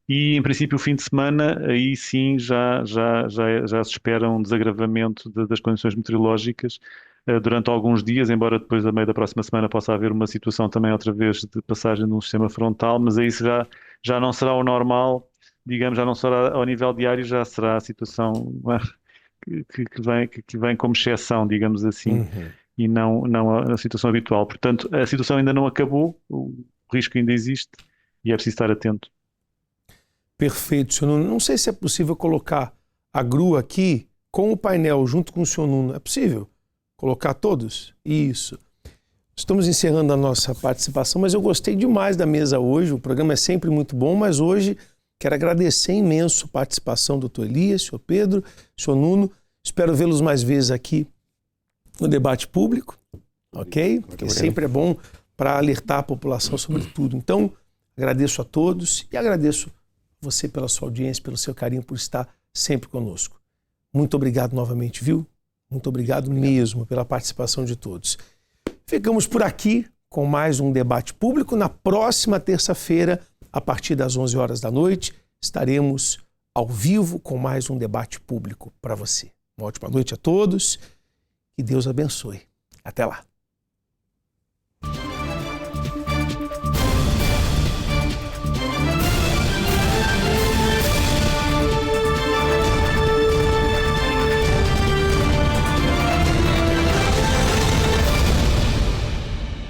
e em princípio o fim de semana, aí sim já se espera um desagravamento das condições meteorológicas durante alguns dias, embora depois a meio da próxima semana possa haver uma situação também outra vez de passagem de um sistema frontal, mas aí já não será o normal, digamos, já não será ao nível diário, já será a situação que vem como exceção, digamos assim, e não a situação habitual. Portanto, a situação ainda não acabou, o risco ainda existe e é preciso estar atento. Perfeito, senhor Nuno. Não sei se é possível colocar a grua aqui com o painel junto com o senhor Nuno. É possível colocar todos? Isso. Estamos encerrando a nossa participação, mas eu gostei demais da mesa hoje. O programa é sempre muito bom, mas hoje quero agradecer imenso a participação do doutor Elias, senhor Pedro, senhor Nuno. Espero vê-los mais vezes aqui no debate público, ok? Porque sempre é bom para alertar a população sobre tudo. Então, agradeço a todos e agradeço você pela sua audiência, pelo seu carinho, por estar sempre conosco. Muito obrigado novamente, viu? Muito obrigado mesmo pela participação de todos. Ficamos por aqui com mais um debate público. Na próxima terça-feira, a partir das 11 horas da noite, estaremos ao vivo com mais um debate público para você. Uma ótima noite a todos e Deus abençoe. Até lá.